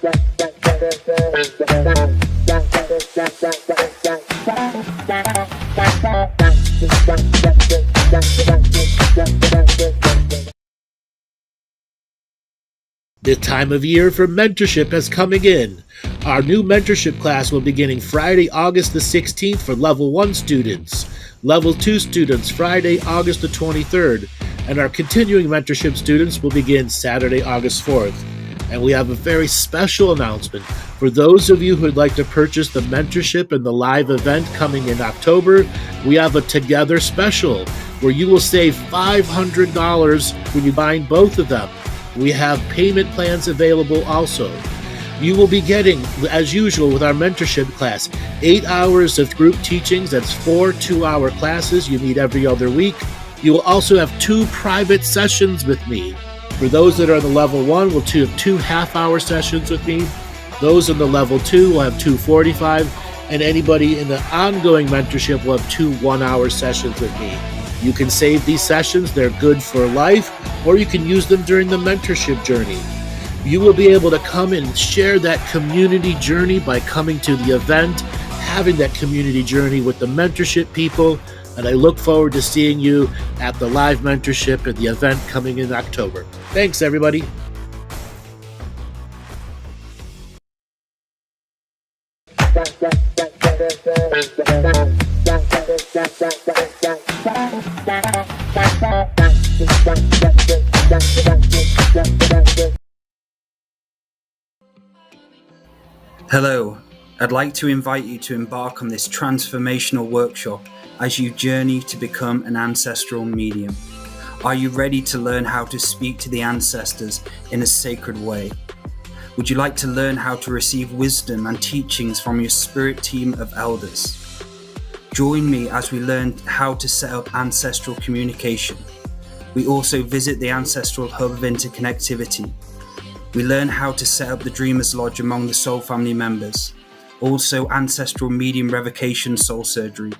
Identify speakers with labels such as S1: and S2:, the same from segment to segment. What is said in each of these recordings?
S1: The time of year for mentorship has come again. Our new mentorship class will be beginning Friday, August the 16th for Level 1 students, Level 2 students Friday, August the 23rd, and our continuing mentorship students will begin Saturday, August 4th. And we have a very special announcement. For those of you who would like to purchase the mentorship and the live event coming in October, we have a Together special where you will save $500 when you buy both of them. We have payment plans available also. You will be getting, as usual with our mentorship class, 8 hours of group teachings. That's 4 2-hour classes you meet every other week. You will also have 2 private sessions with me. For those that are in the level 1, we'll have 2 half-hour sessions with me. Those in the level 2 will have 2 45, and anybody in the ongoing mentorship will have 2 1-hour sessions with me. You can save these sessions, they're good for life, or you can use them during the mentorship journey. You will be able to come and share that community journey by coming to the event, having that community journey with the mentorship people, and I look forward to seeing you at the live mentorship and the event coming in October. Thanks, everybody.
S2: Hello, I'd like to invite you to embark on this transformational workshop as you journey to become an ancestral medium. Are you ready to learn how to speak to the ancestors in a sacred way? Would you like to learn how to receive wisdom and teachings from your spirit team of elders? Join me as we learn how to set up ancestral communication. We also visit the Ancestral Hub of Interconnectivity. We learn how to set up the Dreamer's Lodge among the soul family members. Also ancestral medium revocation soul surgery.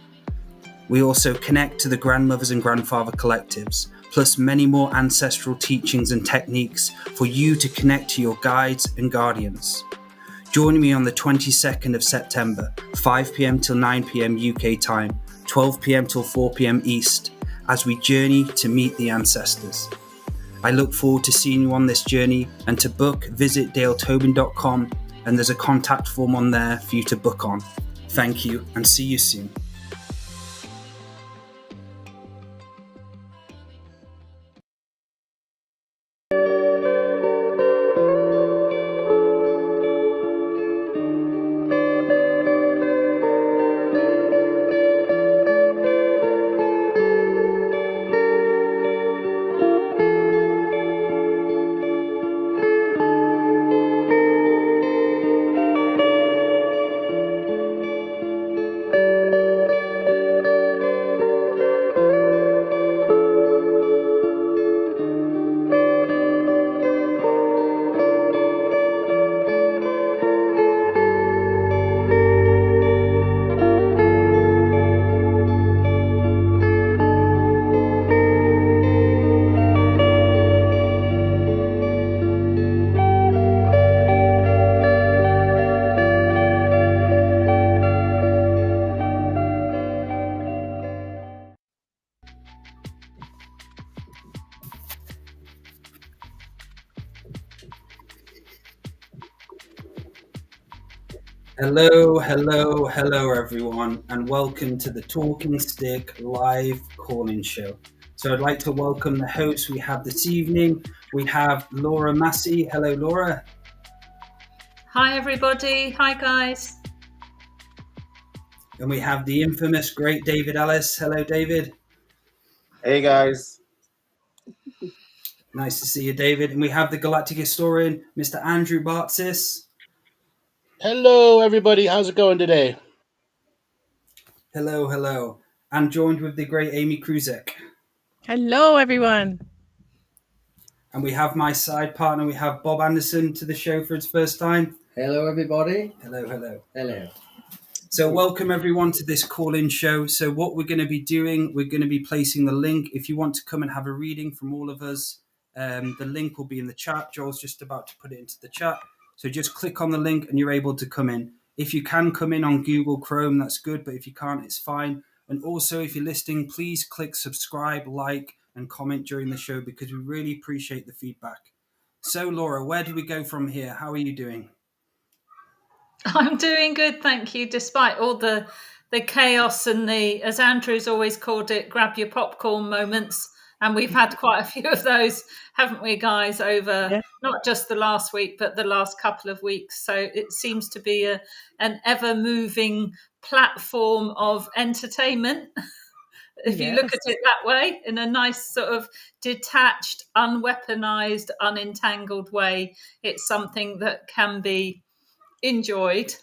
S2: We also connect to the grandmothers and grandfather collectives, plus many more ancestral teachings and techniques for you to connect to your guides and guardians. Join me on the 22nd of September, 5 p.m. till 9 p.m. UK time, 12 p.m. till 4 p.m. East, as we journey to meet the ancestors. I look forward to seeing you on this journey, and to book, visit daletobin.com, and there's a contact form on there for you to book on. Thank you, and see you soon. Hello everyone, and welcome to the Talking Stick live call-in show. So I'd like to welcome the hosts we have this evening. We have Laura Massey. Hello, Laura.
S3: Hi everybody. Hi guys.
S2: And we have the infamous great David Ellis. Hello, David.
S4: Hey guys.
S2: Nice to see you, David. And we have the Galactic historian, Mr. Andrew Bartzis.
S1: Hello, everybody. How's it going today?
S2: Hello. And joined with the great Amy Kruzic.
S5: Hello, everyone.
S2: And we have my side partner, we have Bob Anderson to the show for his first time.
S6: Hello, everybody.
S2: Hello.
S6: So
S2: welcome everyone to this call-in show. So what we're going to be doing, we're going to be placing the link. If you want to come and have a reading from all of us, the link will be in the chat. Joel's just about to put it into the chat. So just click on the link and you're able to come in. If you can come in on Google Chrome, that's good. But if you can't, it's fine. And also, if you're listening, please click subscribe, like, and comment during the show because we really appreciate the feedback. So, Laura, where do we go from here? How are you doing?
S3: I'm doing good, thank you, despite all the chaos and the, as Andrew's always called it, grab your popcorn moments. And we've had quite a few of those, haven't we, guys, over not just the last week, but the last couple of weeks. So it seems to be an ever-moving platform of entertainment, if you look at it that way, in a nice sort of detached, unweaponized, unentangled way. It's something that can be enjoyed.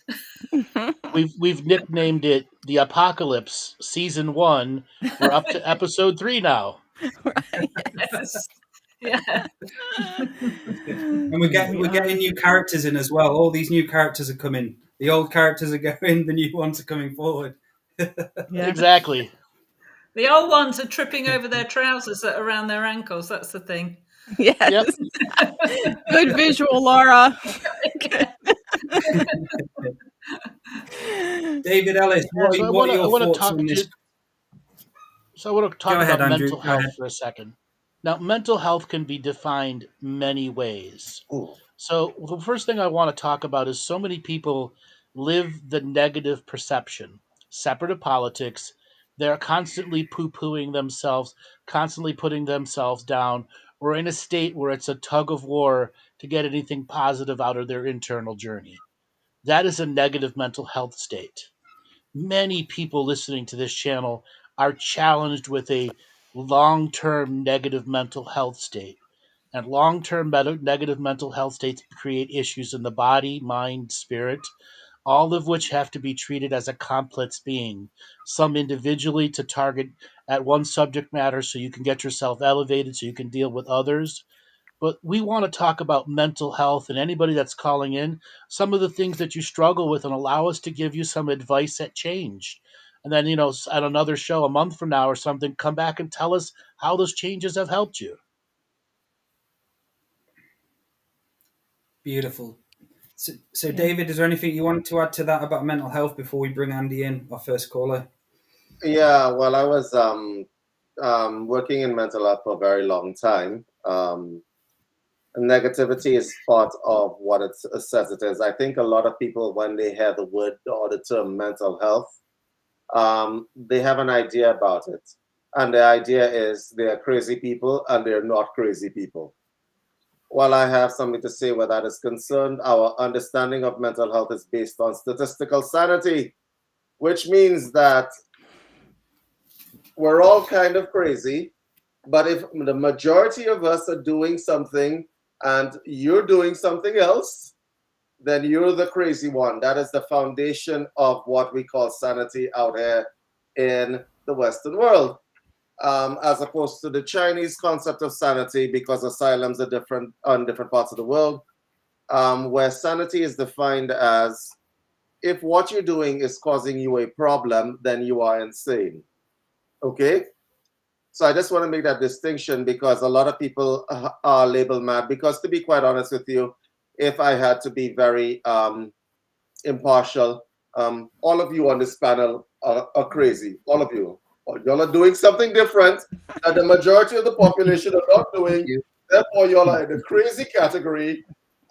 S1: We've nicknamed it the Apocalypse Season 1. We're up to episode 3 now.
S3: Yes. Yeah.
S2: And we're getting new characters in as well. All these new characters are coming. The old characters are going, the new ones are coming forward.
S1: Exactly.
S3: The old ones are tripping over their trousers that are around their ankles. That's the thing.
S5: Yes. Yep. Good visual, Laura.
S2: David Ellis, what are your thoughts on this?
S1: So I want to talk about mental health for a second. Now, mental health can be defined many ways.
S4: Ooh.
S1: So the first thing I want to talk about is so many people live the negative perception, separate of politics. They're constantly poo-pooing themselves, constantly putting themselves down. We're in a state where it's a tug of war to get anything positive out of their internal journey. That is a negative mental health state. Many people listening to this channel are challenged with a long-term negative mental health state. And long-term negative mental health states create issues in the body, mind, spirit, all of which have to be treated as a complex being, some individually to target at one subject matter so you can get yourself elevated so you can deal with others. But we want to talk about mental health, and anybody that's calling in, some of the things that you struggle with, and allow us to give you some advice that changed. And then, at another show a month from now or something, come back and tell us how those changes have helped you.
S2: Beautiful. So David, is there anything you want to add to that about mental health before we bring Andy in, our first caller?
S4: Yeah, well, I was working in mental health for a very long time. Negativity is part of what it says it is. I think a lot of people, when they hear the word or the term mental health, they have an idea about it. And the idea is they are crazy people and they're not crazy people. While I have something to say where that is concerned, our understanding of mental health is based on statistical sanity, which means that we're all kind of crazy, but if the majority of us are doing something and you're doing something else, then you're the crazy one. That is the foundation of what we call sanity out here in the Western world. As opposed to the Chinese concept of sanity, because asylums are different on different parts of the world, where sanity is defined as if what you're doing is causing you a problem, then you are insane. Okay? So I just want to make that distinction because a lot of people are labeled mad. Because to be quite honest with you, if I had to be very impartial, all of you on this panel are crazy. All of you. Y'all are doing something different that the majority of the population are not doing. Therefore, y'all are in the crazy category.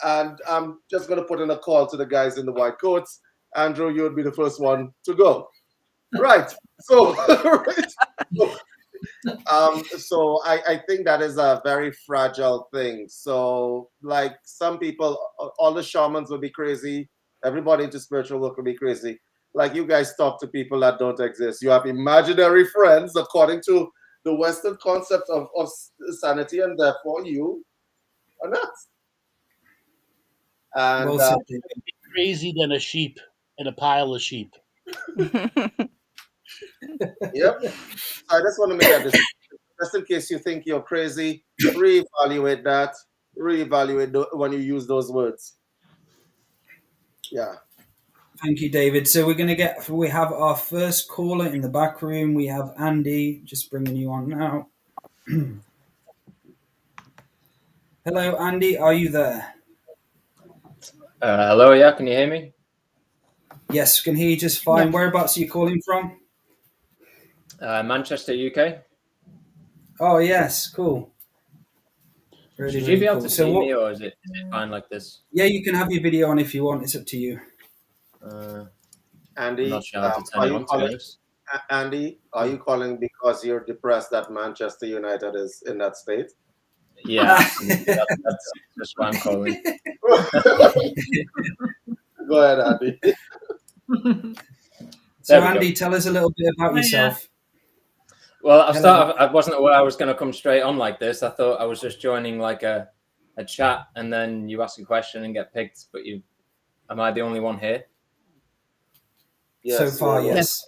S4: And I'm just going to put in a call to the guys in the white coats. Andrew, you would be the first one to go. Right. So, so I think that is a very fragile thing. So, like some people, all the shamans will be crazy. Everybody into spiritual work will be crazy. Like you guys talk to people that don't exist. You have imaginary friends according to the Western concept of sanity, and therefore you are not. And
S1: crazy than a sheep in a pile of sheep.
S4: Yep. So I just want to make that distinction. Just in case you think you're crazy, reevaluate that. Reevaluate when you use those words. Yeah.
S2: Thank you, David. So we have our first caller in the back room. We have Andy, just bringing you on now. Hello, Andy. Are you there?
S7: Hello, yeah, can you hear me?
S2: Yes, can hear you just fine.
S5: Yeah.
S2: Whereabouts are you calling from?
S7: Manchester, UK.
S2: Oh, yes, cool. Really,
S7: Should you
S2: really
S7: be able
S2: cool.
S7: to
S2: So
S7: see
S2: what?
S7: me, or is it fine like this?
S2: Yeah, you can have your video on if you want. It's up to you.
S7: I'm
S4: Andy,
S7: not sure how to turn
S4: are
S7: it
S4: you
S7: on, to be
S4: calling?
S7: honest.
S4: Andy, are you calling because you're depressed that Manchester United is in that state?
S7: Yeah, absolutely. That's just why I'm calling.
S4: Go ahead, Andy.
S2: So, Andy, tell us a little bit about
S3: Oh, yeah.
S2: yourself.
S7: Well,
S2: Hello.
S7: I wasn't aware I was going to come straight on like this. I thought I was just joining like a chat, and then you ask a question and get picked. But am I the only one here?
S4: Yes,
S2: So far,
S4: you're
S2: yes.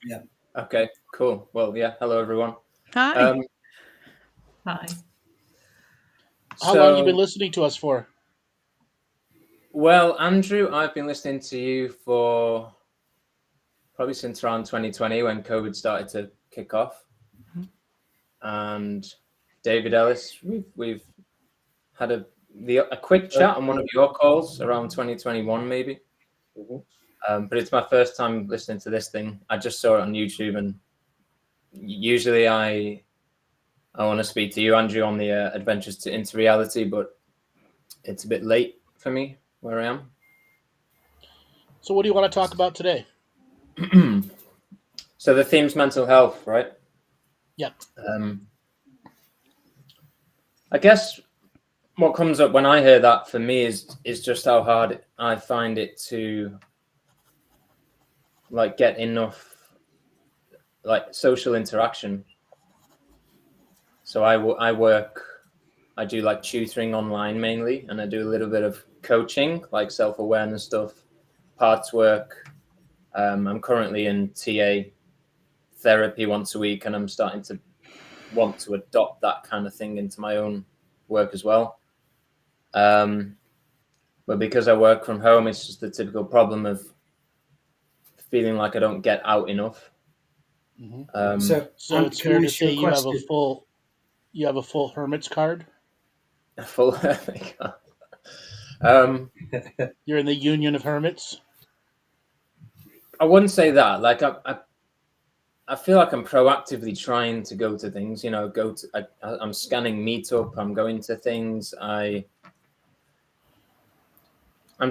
S2: Yeah.
S7: Okay, cool. Well, yeah. Hello, everyone.
S5: Hi.
S3: Hi.
S1: How long have you been listening to us for?
S7: Well, Andrew, I've been listening to you for probably since around 2020 when COVID started to kick off. And David Ellis, we've had a quick chat on one of your calls around 2021 maybe. But it's my first time listening to this thing. I just saw it on YouTube, and usually I want to speak to you, Andrew, on the adventures into reality, but it's a bit late for me where I am.
S1: So what do you want to talk about today?
S7: So the theme's mental health, right?
S1: Yep.
S7: I guess what comes up when I hear that for me is just how hard I find it to like get enough like social interaction. So I do like tutoring online mainly, and I do a little bit of coaching, like self-awareness stuff, parts work. I'm currently in TA therapy once a week, and I'm starting to want to adopt that kind of thing into my own work as well. But because I work from home, it's just the typical problem of feeling like I don't get out enough.
S1: Mm-hmm.
S2: So
S1: it's fair to say you have a full hermit's card.
S7: A full
S1: You're in the Union of Hermits.
S7: I wouldn't say that. Like I feel like I'm proactively trying to go to things. You know, I'm scanning Meetup. I'm going to things. I'm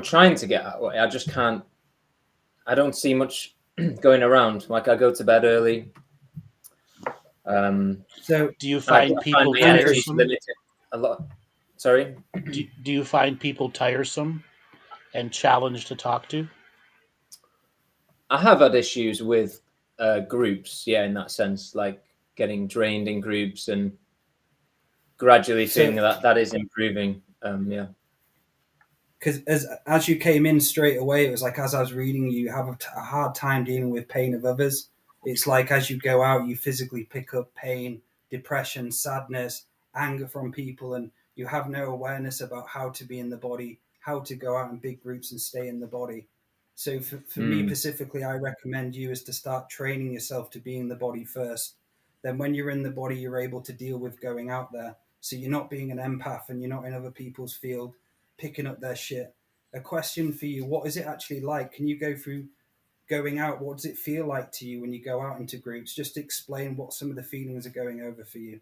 S7: trying to get out. I just can't. I don't see much going around. Like I go to bed early.
S2: So
S1: do you find people tiresome?
S7: Limited a lot. Sorry.
S1: Do you find people tiresome and challenged to talk to?
S7: I have had issues with groups, yeah, in that sense, like getting drained in groups and gradually feeling that is improving. Yeah.
S2: Because as you came in straight away, it was like as I was reading, you have a hard time dealing with pain of others. It's like as you go out, you physically pick up pain, depression, sadness, anger from people, and you have no awareness about how to be in the body, how to go out in big groups and stay in the body. So for me specifically, I recommend you is to start training yourself to be in the body first. Then when you're in the body, you're able to deal with going out there. So you're not being an empath and you're not in other people's field picking up their shit. A question for you: what is it actually like? Can you go through going out? What does it feel like to you when you go out into groups? Just explain what some of the feelings are going over for you.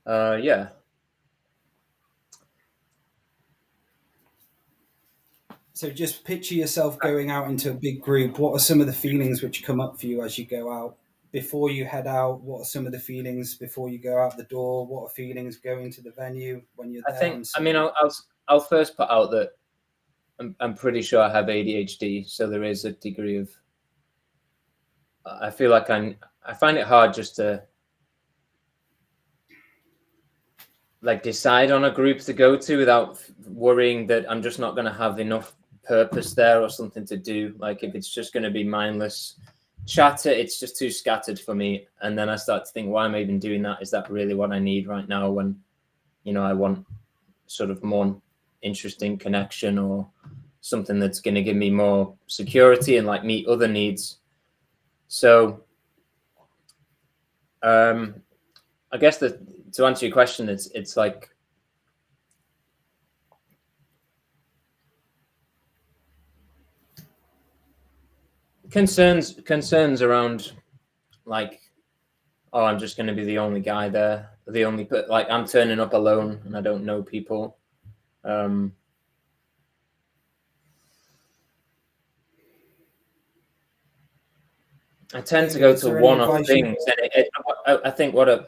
S7: Yeah.
S2: So just picture yourself going out into a big group. What are some of the feelings which come up for you as you go out? Before you head out, what are some of the feelings before you go out the door? What are feelings going to the venue when you're there?
S7: I'll first put out that I'm pretty sure I have ADHD, so there is a degree of. I feel like I find it hard just to like decide on a group to go to without worrying that I'm just not going to have enough purpose there or something to do. Like if it's just going to be mindless chatter, it's just too scattered for me. And then I start to think, why am I even doing that? Is that really what I need right now when, I want sort of more interesting connection or something that's going to give me more security and like meet other needs. So I guess that to answer your question, it's like concerns around like, oh, I'm just going to be the only guy there, like I'm turning up alone and I don't know people. I tend to go to one-off things, and I think what I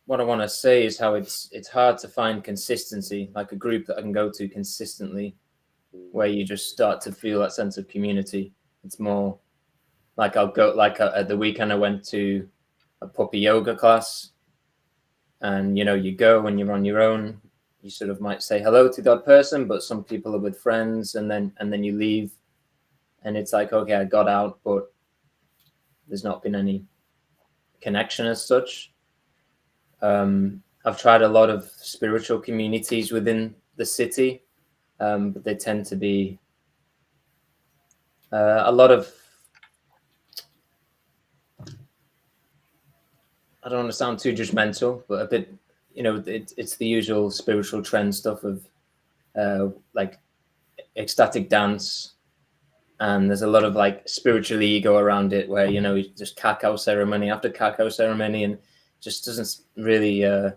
S7: want to say is how it's hard to find consistency, like a group that I can go to consistently, where you just start to feel that sense of community. It's more like I'll go, like at the weekend I went to a puppy yoga class, and you go when you're on your own, you sort of might say hello to that person, but some people are with friends, and then you leave, and it's like, okay, I got out, but there's not been any connection as such. I've tried a lot of spiritual communities within the city, but they tend to be a lot of, I don't want to sound too judgmental, but a bit, it's the usual spiritual trend stuff of like ecstatic dance. And there's a lot of like spiritual ego around it where, just cacao ceremony after cacao ceremony, and just doesn't really, I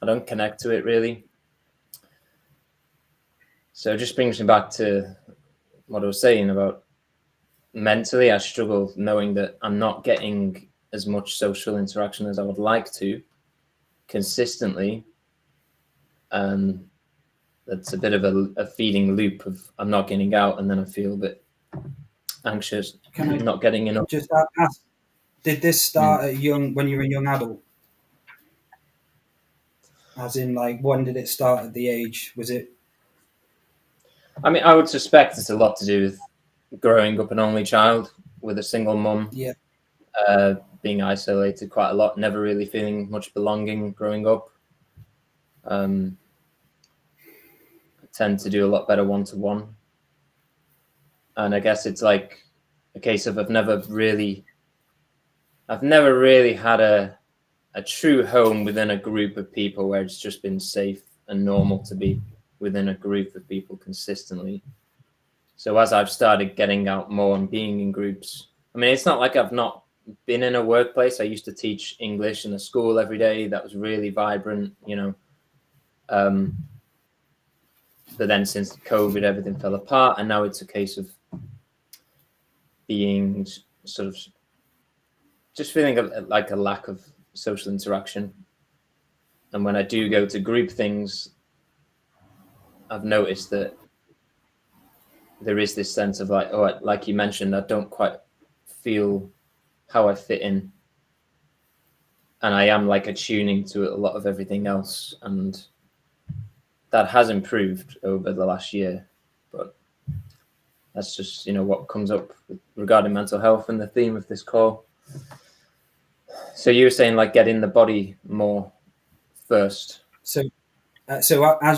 S7: don't connect to it really. So it just brings me back to what I was saying about mentally, I struggle knowing that I'm not getting as much social interaction as I would like to consistently. That's a bit of a feeding loop of I'm not getting out, and then I feel a bit anxious, not getting enough.
S2: Just ask, did this start when you were a young adult? As in, like, when did it start at the age? Was it?
S7: I mean, I would suspect it's a lot to do with growing up an only child with a single mum.
S2: Yeah.
S7: Being isolated quite a lot, never really feeling much belonging growing up. I tend to do a lot better one-to-one. And I guess it's like a case of I've never really had a true home within a group of people where it's just been safe and normal to be within a group of people consistently. So as I've started getting out more and being in groups, I mean, it's not like I've not been in a workplace. I used to teach English in a school every day. That was really vibrant, but then since COVID, everything fell apart, and now it's a case of being sort of just feeling like a lack of social interaction. And when I do go to group things, I've noticed that there is this sense of like, oh, like you mentioned, I don't quite feel how I fit in. And I am like attuning to a lot of everything else. And that has improved over the last year. But that's just, what comes up regarding mental health and the theme of this call. So you were saying like get in the body more first.
S2: So as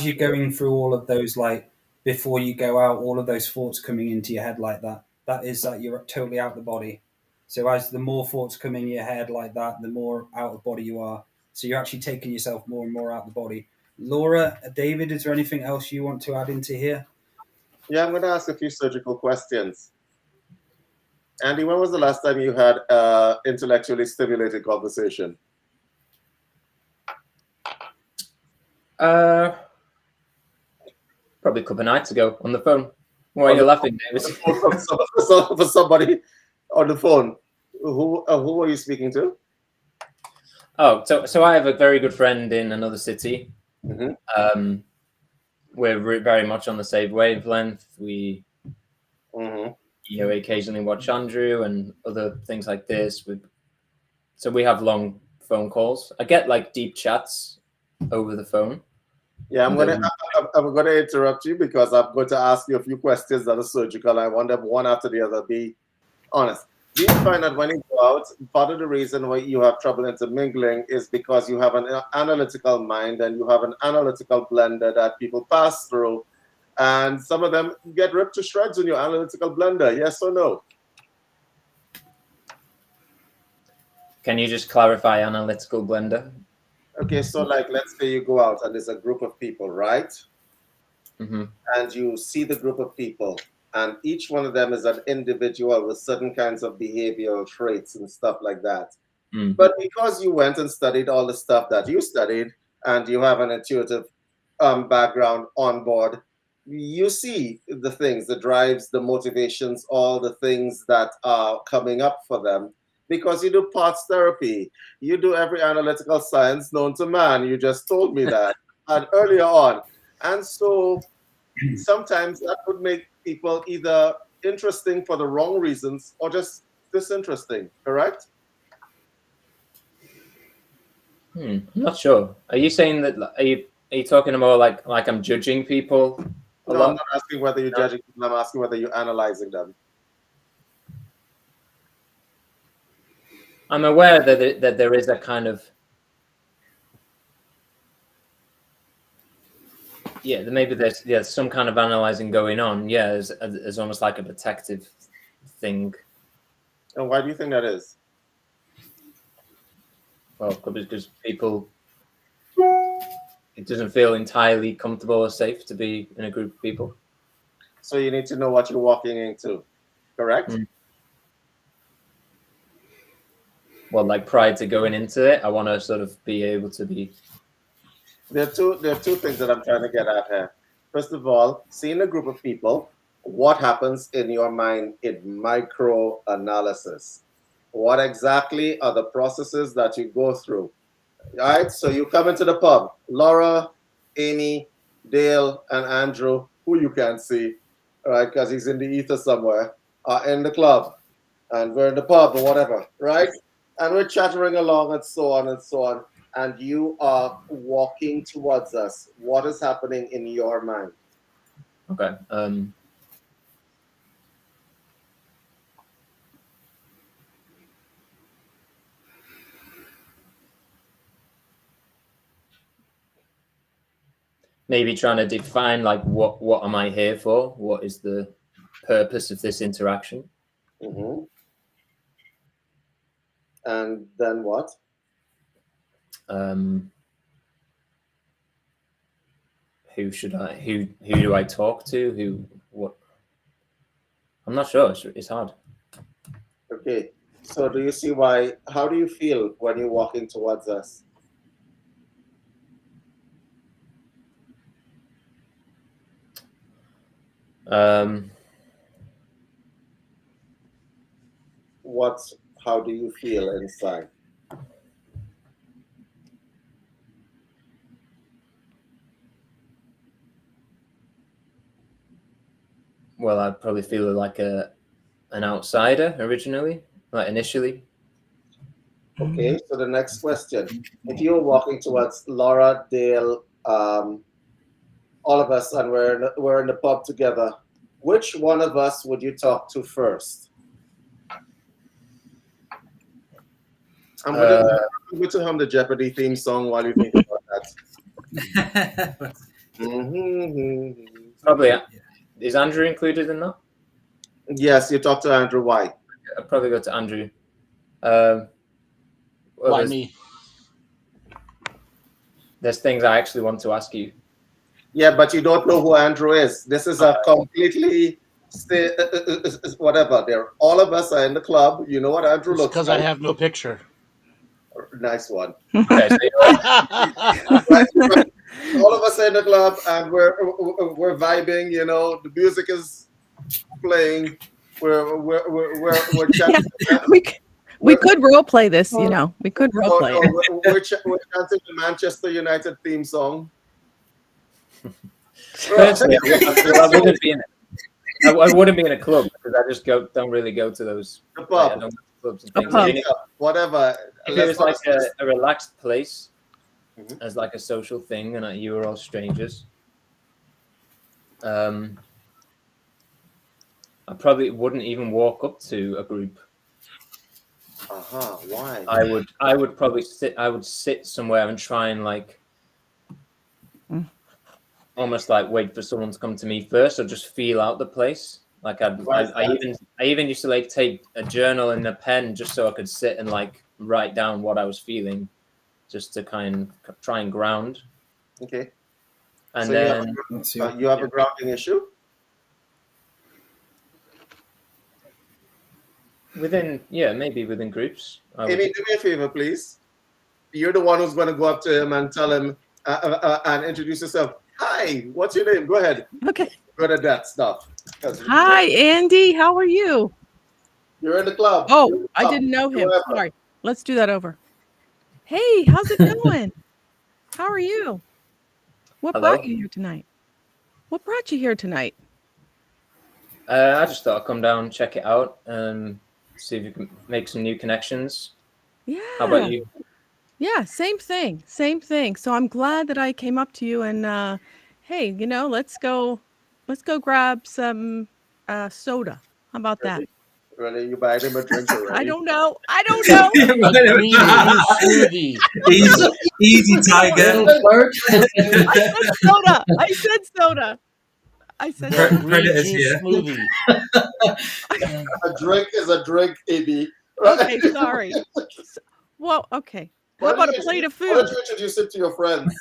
S2: you're going through all of those, like before you go out, all of those thoughts coming into your head like that is that you're totally out of the body. So as the more thoughts come in your head like that, the more out of body you are. So you're actually taking yourself more and more out of the body. Laura, David, is there anything else you want to add into here?
S4: Yeah, I'm going to ask a few surgical questions. Andy, when was the last time you had intellectually stimulated conversation?
S7: Probably a couple of nights ago on the phone. Why are you laughing, David?
S4: For somebody on the phone. Who are you speaking to?
S7: Oh, so I have a very good friend in another city.
S4: Mm-hmm.
S7: We're very much on the same wavelength. We, occasionally watch Andrew and other things like this. So we have long phone calls. I get like deep chats over the phone.
S4: Yeah, I'm gonna interrupt you because I'm going to ask you a few questions that are surgical. I want them one after the other. Be honest. Do you find that when you go out, part of the reason why you have trouble intermingling is because you have an analytical mind and you have an analytical blender that people pass through, and some of them get ripped to shreds in your analytical blender? Yes or no?
S7: Can you just clarify analytical blender?
S4: Okay, so like let's say you go out and there's a group of people, right?
S7: Mm-hmm.
S4: And you see the group of people and each one of them is an individual with certain kinds of behavioral traits and stuff like that. But because you went and studied all the stuff that you studied, and you have an intuitive background on board, you see the things, the drives, the motivations, all the things that are coming up for them, because you do parts therapy, you do every analytical science known to man. You just told me that and earlier on. And so sometimes that would make people either interesting for the wrong reasons or just disinteresting, correct?
S7: I'm not sure. Are you saying that? Are you talking more like I'm judging people?
S4: No, I'm not asking whether you're judging people. I'm asking whether you're analyzing them.
S7: I'm aware that there is a kind of maybe there's some kind of analyzing going on. Yeah, as almost like a protective thing.
S4: And why do you think that is?
S7: Well, because people, it doesn't feel entirely comfortable or safe to be in a group of people.
S4: So you need to know what you're walking into, correct?
S7: Well, like prior to going into it, I want to sort of be able to be.
S4: There are two things that I'm trying to get at here. First of all, seeing a group of people, what happens in your mind in micro-analysis? What exactly are the processes that you go through? All right, so you come into the pub. Laura, Amy, Dale, and Andrew, who you can't see, all right, because he's in the ether somewhere, are in the club, and we're in the pub or whatever, right? And we're chattering along and so on and so on. And you are walking towards us. What is happening in your mind?
S7: Okay. Maybe trying to define like what am I here for? What is the purpose of this interaction?
S4: Mm-hmm. And then what?
S7: Who do I talk to? What? I'm not sure. It's hard.
S4: Okay. So do you see how do you feel when you're walking towards us? How do you feel inside?
S7: Well, I probably feel like an outsider originally, like initially.
S4: Okay, so the next question. If you're walking towards Laura, Dale, all of us, and we're in the pub together, which one of us would you talk to first? I'm going to hum the Jeopardy theme song while you think about that.
S7: Probably. Is Andrew included in that?
S4: Yes, you talk to Andrew. Why?
S7: I'll probably go to Andrew.
S1: Why me?
S7: There's things I actually want to ask you.
S4: Yeah, but you don't know who Andrew is. This is a completely whatever. All of us are in the club. You know what Andrew looks like.
S1: Because I have no picture.
S4: Nice one.
S7: Okay, so
S4: all of us are in the club and we're vibing. You know, the music is playing. We're chatting.
S5: We could role play this. You know, we could role play it.
S4: We're chanting the Manchester United theme song.
S7: Personally, I wouldn't be in it. I wouldn't be in a club because I just don't really go to those.
S4: The pub.
S7: I don't go to clubs and things.
S4: Whatever.
S7: If it was like a relaxed place, as like a social thing, and you were all strangers, I probably wouldn't even walk up to a group.
S4: Why?
S7: I would probably sit somewhere and try and like almost like wait for someone to come to me first, or just feel out the place. Like I even used to like take a journal and a pen just so I could sit and like write down what I was feeling, just to kind of try and ground.
S4: Okay.
S7: And
S4: so
S7: then
S4: you have a grounding issue?
S7: maybe within groups.
S4: Amy, do me a favor, please. You're the one who's going to go up to him and tell him and introduce yourself. Hi, what's your name? Go ahead.
S5: Okay.
S4: Good at that stuff.
S5: Hi, Andy. How are you?
S4: You're in the club.
S5: Oh, I didn't know him. Sorry. Let's do that over. Hey, how's it going? How are you? What brought you here tonight? What brought you here tonight?
S7: I just thought I'd come down, check it out, and see if you can make some new connections.
S5: Yeah.
S7: How about you?
S5: Yeah, same thing. So I'm glad that I came up to you and hey, let's go grab some soda. How about that?
S4: Really? You buying him a drink already?
S5: I don't know.
S1: Smoothie.
S2: Easy, Tiger.
S5: I said soda.
S2: Predators here.
S1: Smoothie.
S4: A drink is a drink, Amy.
S5: Okay, sorry. Well, okay. How about a plate of food?
S4: Why don't you introduce it to your friends?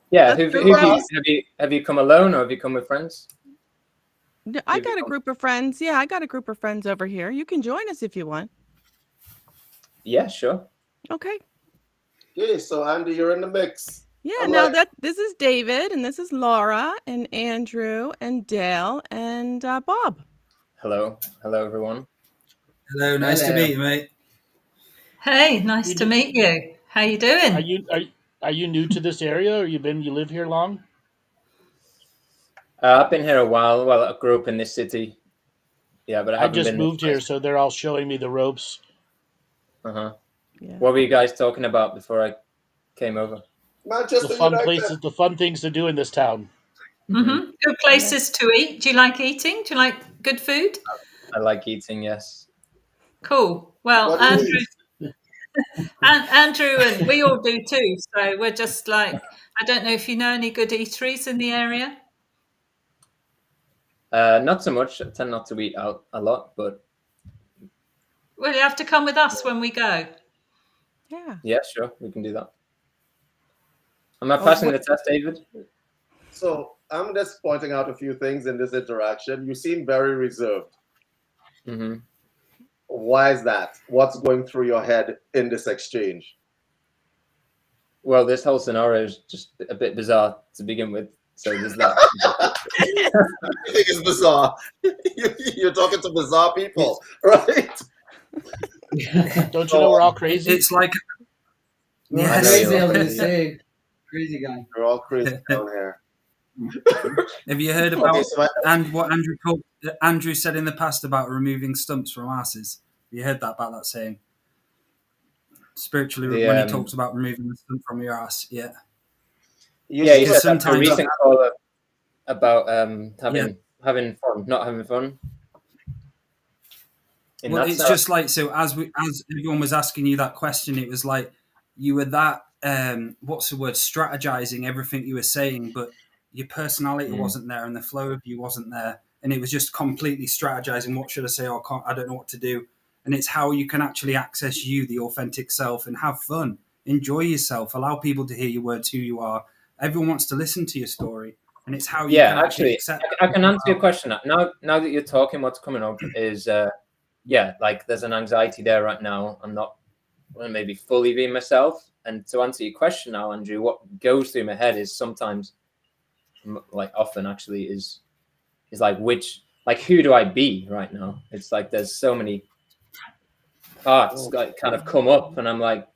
S7: Yeah, have you come alone or have you come with friends?
S5: I got a group of friends. Yeah, I got a group of friends over here. You can join us if you want.
S7: Yeah, sure.
S5: Okay.
S4: Okay, so Andy, you're in the mix.
S5: Yeah, this is David and this is Laura and Andrew and Dale and Bob.
S7: Hello everyone.
S2: Hello, nice to meet you, mate.
S3: Hey, nice to meet you. How you doing?
S1: Are you new to this area, or you live here long?
S7: I've been here a while. Well, I grew up in this city. Yeah, but I
S1: just moved here, so they're all showing me the ropes.
S7: Yeah.
S5: What
S7: were you guys talking about before I came over?
S4: Manchester
S1: the fun
S4: United.
S1: places, the fun things to do in this town.
S3: Mm-hmm. Good places to eat. Do you like eating? Do you like good food?
S7: I like eating, yes.
S3: Cool. Well, Andrew and we all do too. So we're just like, I don't know if you know any good eateries in the area.
S7: Not so much. I tend not to eat out a lot, but
S3: well, you have to come with us when we go.
S7: Yeah, sure, we can do that. Am I passing the test, David?
S4: So I'm just pointing out a few things in this interaction. You seem very reserved.
S7: Mm-hmm.
S4: Why is that? What's going through your head in this exchange?
S7: Well, this whole scenario is just a bit bizarre to begin with. So there's that.
S4: I think it's bizarre. You're talking to bizarre people, right?
S1: Don't you know we're all crazy?
S2: It's like
S6: Crazy guy.
S4: We're all crazy down here.
S2: Have you heard about what Andrew said in the past about removing stumps from asses? Have you heard that about that saying? Spiritually, when he talks about removing the stump from your ass, he
S7: said sometimes a recent call about having fun, not having fun.
S2: Well, it's just like, so as everyone was asking you that question, it was like you were that what's the word, strategizing everything you were saying, but your personality wasn't there and the flow of you wasn't there, and it was just completely strategizing. What should I say? I don't know what to do. And it's how you can actually access you, the authentic self, and have fun, enjoy yourself, allow people to hear your words, who you are. Everyone wants to listen to your story, and it's how you can actually accept.
S7: I can answer your question now that you're talking. What's coming up is like there's an anxiety there right now. I'm not maybe fully being myself. And to answer your question now, Andrew, what goes through my head is sometimes, like often actually, is like who do I be right now? It's like there's so many parts like kind of come up, and I'm like,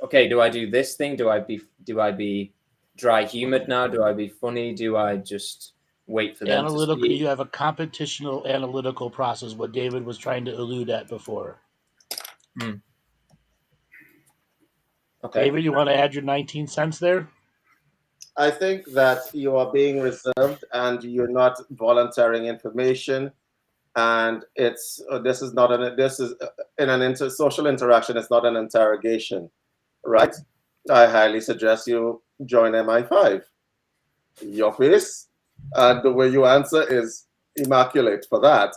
S7: okay, do I do this thing? Do I be dry humored now? Do I be funny? Do I just wait for them
S1: analytical,
S7: to speak?
S1: You have a computational analytical process, what David was trying to allude at before. Okay. David, you want to add your 19 cents there?
S4: I think that you are being reserved and you're not volunteering information, and this is in an social interaction. It's not an interrogation, right? I highly suggest you join MI5. Your face and the way you answer is immaculate for that,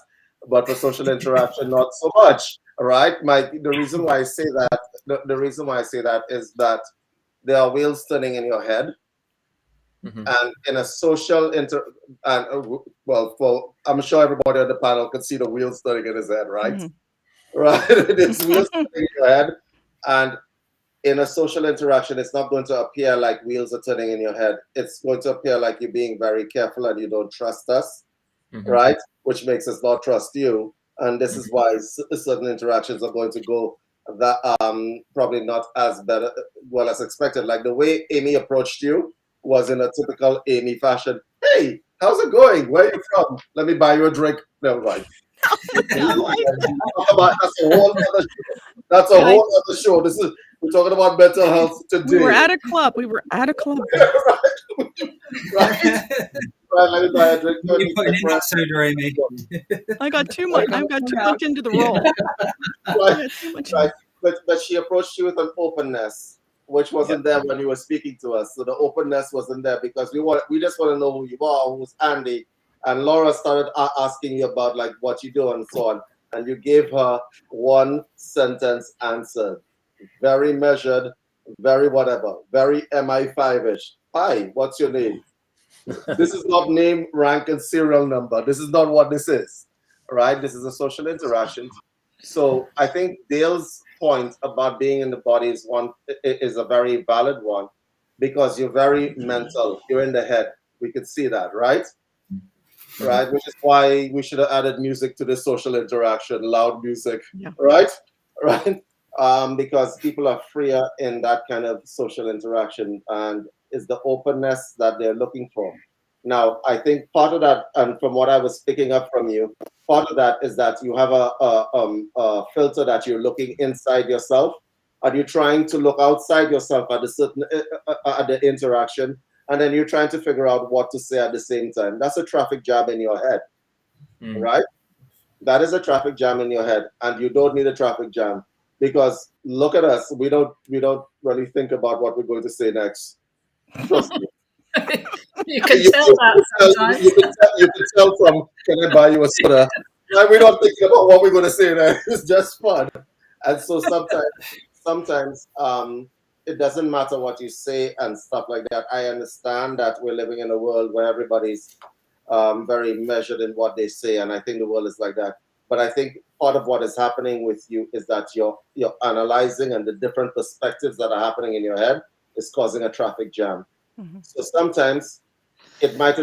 S4: but for social interaction, not so much. Right? The reason why I say that is that there are wheels turning in your head, And in a social I'm sure everybody on the panel can see the wheels turning in his head, right? Right, it's wheels turning in your head, and in a social interaction, it's not going to appear like wheels are turning in your head. It's going to appear like you're being very careful and you don't trust us, right? Which makes us not trust you, and this is why certain interactions are going to go that probably not as well as expected. Like the way Amy approached you was in a typical Amy fashion. Hey, how's it going? Where are you from? Let me buy you a drink. Never mind. That's a whole other show. That's a whole other show. We're talking about mental health today.
S5: We were at a club.
S4: Right. Let me buy a drink.
S2: You're putting in that soda, Amy.
S5: I got too much. I've got too much into the role.
S4: Right. But she approached you with an openness, which wasn't there when you were speaking to us. So the openness wasn't there because we just want to know who you are, who's Andy. And Laura started asking you about like what you do and so on. And you gave her one sentence answer. Very measured, very whatever, very MI5-ish. Hi, what's your name? This is not name, rank, and serial number. This is not what this is, right? This is a social interaction. So I think Dale's point about being in the body is a very valid one because you're very mental. You're in the head. We could see that, right? Right, which is why we should have added music to this social interaction, loud music, right? Right, because people are freer in that kind of social interaction, and is the openness that they're looking for. Now, I think part of that, and from what I was picking up from you, part of that is that you have a filter that you're looking inside yourself, and you're trying to look outside yourself at the interaction. And then you're trying to figure out what to say at the same time. That's a traffic jam in your head, right? That is a traffic jam in your head, and you don't need a traffic jam because look at us. We don't really think about what we're going to say next. Trust me.
S3: You can tell that sometimes.
S4: You can tell from, can I buy you a soda? Like, we're not thinking about what we're going to say next. It's just fun. And so sometimes it doesn't matter what you say and stuff like that. I understand that we're living in a world where everybody's very measured in what they say, and I think the world is like that. But I think part of what is happening with you is that you're analyzing, and the different perspectives that are happening in your head is causing a traffic jam. So sometimes it might be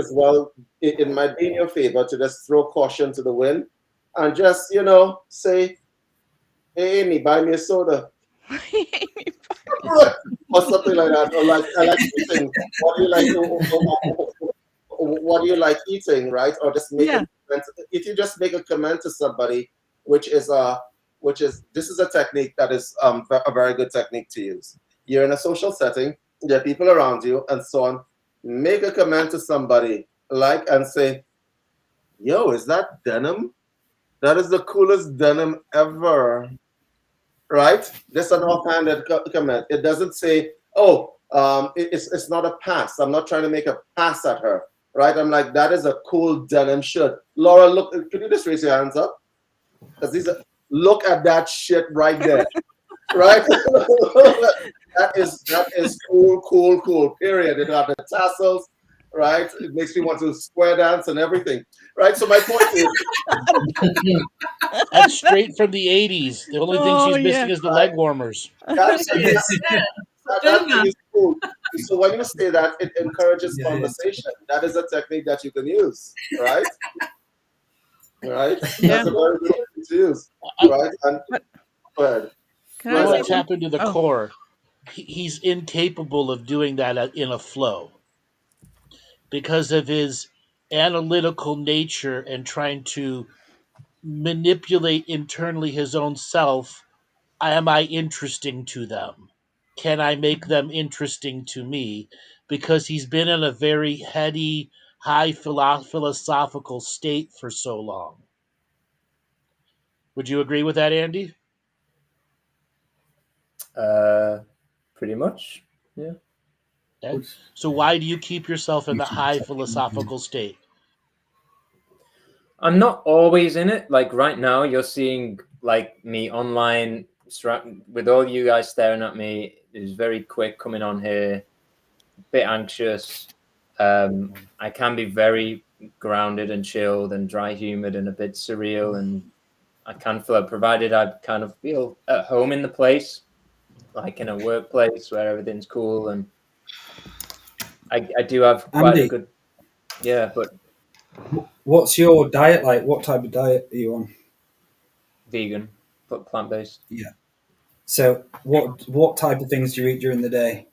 S4: in your favor to just throw caution to the wind and just, say, hey, Amy, buy me a soda. Or something like that. Or like, I like eating. What do you like eating, right? Or just make a comment. If you just make a comment to somebody, this is a technique that is a very good technique to use. You're in a social setting, there are people around you, and so on. Make a comment to somebody, and say, yo, is that denim? That is the coolest denim ever. Right? Just an offhanded comment. It doesn't say, it's not a pass. I'm not trying to make a pass at her. Right? I'm like, that is a cool denim shirt. Laura, look, could you just raise your hands up? Because look at that shit right there. Right? that is cool. Period. It got the tassels. Right? It makes me want to square dance and everything. Right? So my point is,
S1: that's straight from the 80s. The only thing she's missing is the leg warmers.
S4: That is cool. So when you say that, it encourages conversation. That is a technique that you can use, right? Right? That's a very good thing to use, right? And go ahead.
S1: I want to tap into the core. He's incapable of doing that in a flow because of his analytical nature and trying to manipulate internally his own self. Am I interesting to them? Can I make them interesting to me? Because he's been in a very heady, high philosophical state for so long. Would you agree with that, Andy?
S7: Pretty much, yeah.
S1: Okay. So why do you keep yourself in the high philosophical state?
S7: I'm not always in it. Like right now, you're seeing like me online with all you guys staring at me. It's very quick coming on here, a bit anxious, I can be very grounded and chilled and dry humid and a bit surreal, and I can feel, provided I kind of feel at home in the place, like in a workplace where everything's cool, and I do have quite
S2: Andy,
S7: a good, yeah, but
S2: what's your diet like? What type of diet are you on?
S7: vegan, but plant-based.
S2: Yeah. So what type of things do you eat during the day?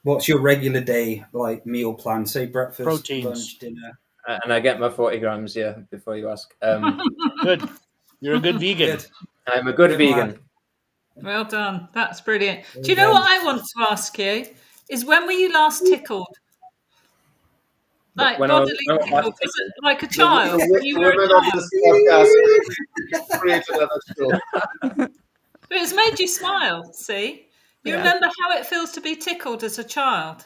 S2: What's your regular day like meal plan? Say breakfast,
S1: Proteins.
S2: lunch, dinner.
S7: And I get my 40 grams, yeah, before you ask.
S1: Good. You're a good vegan.
S2: Good.
S7: I'm a good vegan.
S2: lad.
S3: Well done. That's brilliant.
S2: Well
S3: Do you know
S2: done.
S3: what I want to ask you? Is when were you last tickled? Like
S7: When I was
S3: bodily tickled? Was it like a
S4: The,
S3: child?
S4: the,
S3: When you
S4: the
S3: were a
S4: women of
S3: child?
S4: this podcast create another show.
S3: But it's made you smile, see? You
S5: Yeah.
S3: remember how it feels to be tickled as a child?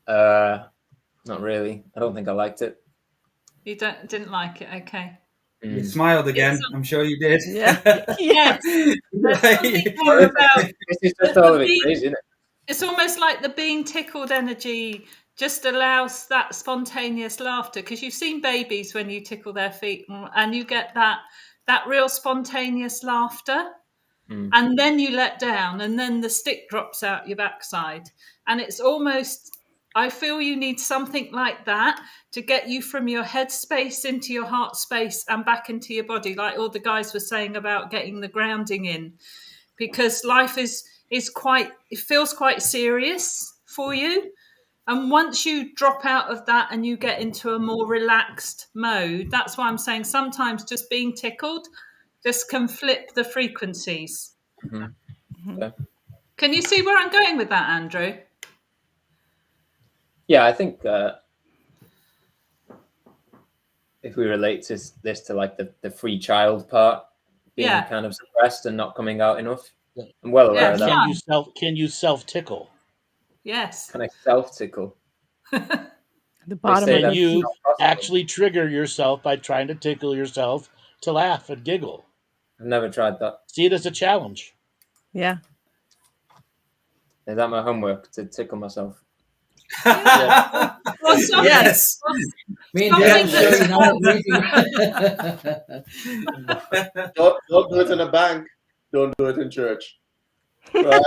S7: not really. I don't think I liked it.
S3: You didn't like it, okay.
S2: You smiled again.
S3: It's-
S2: I'm sure you did.
S5: Yeah.
S3: Yes. There's something more about
S7: This is just all a bit crazy, isn't it?
S3: it's almost like the being tickled energy just allows that spontaneous laughter, because you've seen babies when you tickle their feet and you get that real spontaneous laughter. And then you let down and then the stick drops out your backside, and it's almost, I feel you need something like that to get you from your head space into your heart space and back into your body, like all the guys were saying about getting the grounding in, because life is quite, it feels quite serious for you. And once you drop out of that and you get into a more relaxed mode, that's why I'm saying sometimes just being tickled just can flip the frequencies.
S7: Okay.
S3: Can you see where I'm going with that, Andrew?
S7: Yeah, I think if we relate this to like the free child part, being kind of suppressed and not coming out enough, I'm well aware of that.
S1: Can you self tickle?
S3: Yes.
S7: Can I self tickle?
S5: The bottom
S7: say
S5: of
S1: Can
S7: that's
S5: the
S1: you
S7: not possible.
S1: actually trigger yourself by trying to tickle yourself to laugh and giggle?
S7: I've never tried that.
S1: See it as a challenge.
S5: Yeah.
S7: Is that my homework, to tickle myself?
S3: Well, something,
S2: Yes.
S6: Me and Dale show you now that meeting.
S4: Don't do it in a bank. Don't do it in church. Right?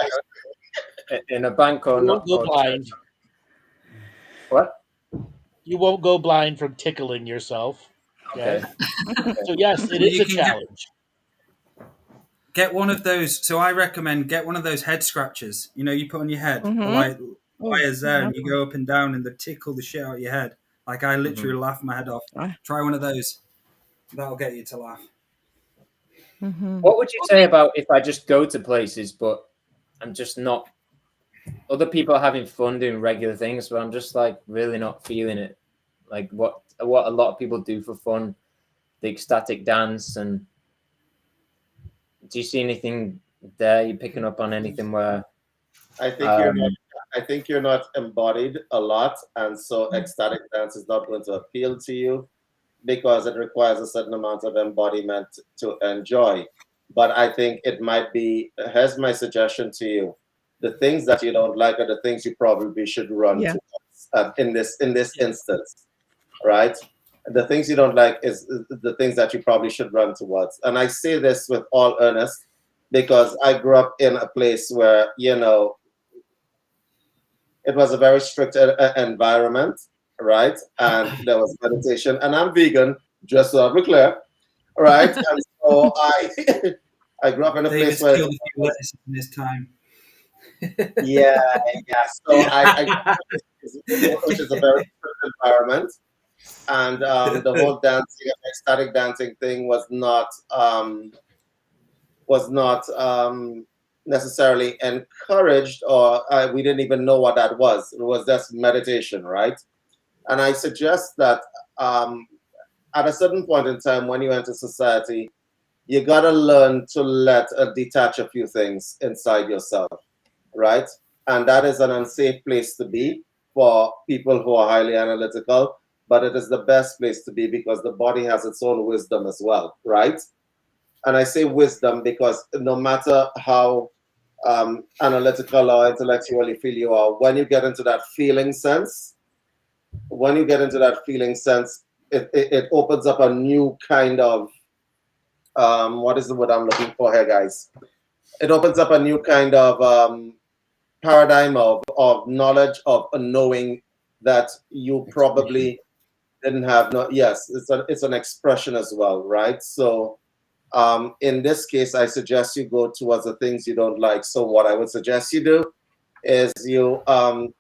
S7: In a bank or
S1: You
S7: not?
S1: won't go blind.
S7: What?
S1: You won't go blind from tickling yourself.
S7: Okay.
S1: So yes, it is a challenge.
S2: Get one of those. So I recommend get one of those head scratchers. You know, you put on your head,
S5: Mhm.
S2: like wires there, and you go up and down, and they tickle the shit out of your head. Like I literally laugh my head off. Try one of those. That'll get you to laugh.
S7: What would you say about if I just go to places, but I'm just not? Other people are having fun doing regular things, but I'm just like really not feeling it. Like what a lot of people do for fun, the ecstatic dance. And do you see anything there? You picking up on anything where?
S4: I think you're not embodied a lot, and so ecstatic dance is not going to appeal to you because it requires a certain amount of embodiment to enjoy. But I think it might be. Here's my suggestion to you: the things that you don't like are the things you probably should run towards in this instance, right? The things you don't like is the things that you probably should run towards. And I say this with all earnest because I grew up in a place where, you know, it was a very strict environment, right? And there was meditation, and I'm vegan, just so I'm clear, right? And so I grew up in a place where
S2: killed a few lettuces in his time.
S4: yeah. So which is a very strict environment, and the whole dancing, ecstatic dancing thing was not necessarily encouraged, or we didn't even know what that was. It was just meditation, right? And I suggest that at a certain point in time, when you enter society, you gotta learn to detach a few things inside yourself, right? And that is an unsafe place to be for people who are highly analytical, but it is the best place to be because the body has its own wisdom as well, right? And I say wisdom because no matter how analytical or intellectual you feel you are. When you get into that feeling sense, it opens up a new kind of what is the word I'm looking for here, guys? It opens up a new kind of paradigm of knowledge, of knowing that you probably didn't have. No, yes, it's an expression as well, right? So in this case, I suggest you go towards the things you don't like. So what I would suggest you do is you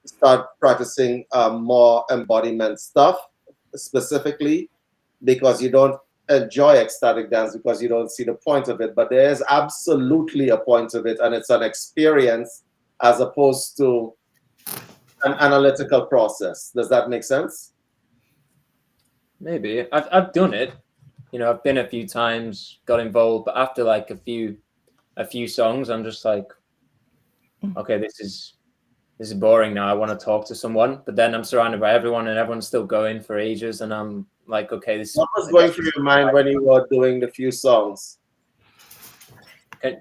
S4: start practicing more embodiment stuff, specifically because you don't enjoy ecstatic dance because you don't see the point of it. But there is absolutely a point of it, and it's an experience as opposed to an analytical process. Does that make sense?
S7: Maybe. I've done it. You know, I've been a few times, got involved, but after like a few songs, I'm just like, okay, this is boring now. I want to talk to someone, but then I'm surrounded by everyone, and everyone's still going for ages, and I'm like, okay, this.
S4: What was going through your mind when you were doing the few songs?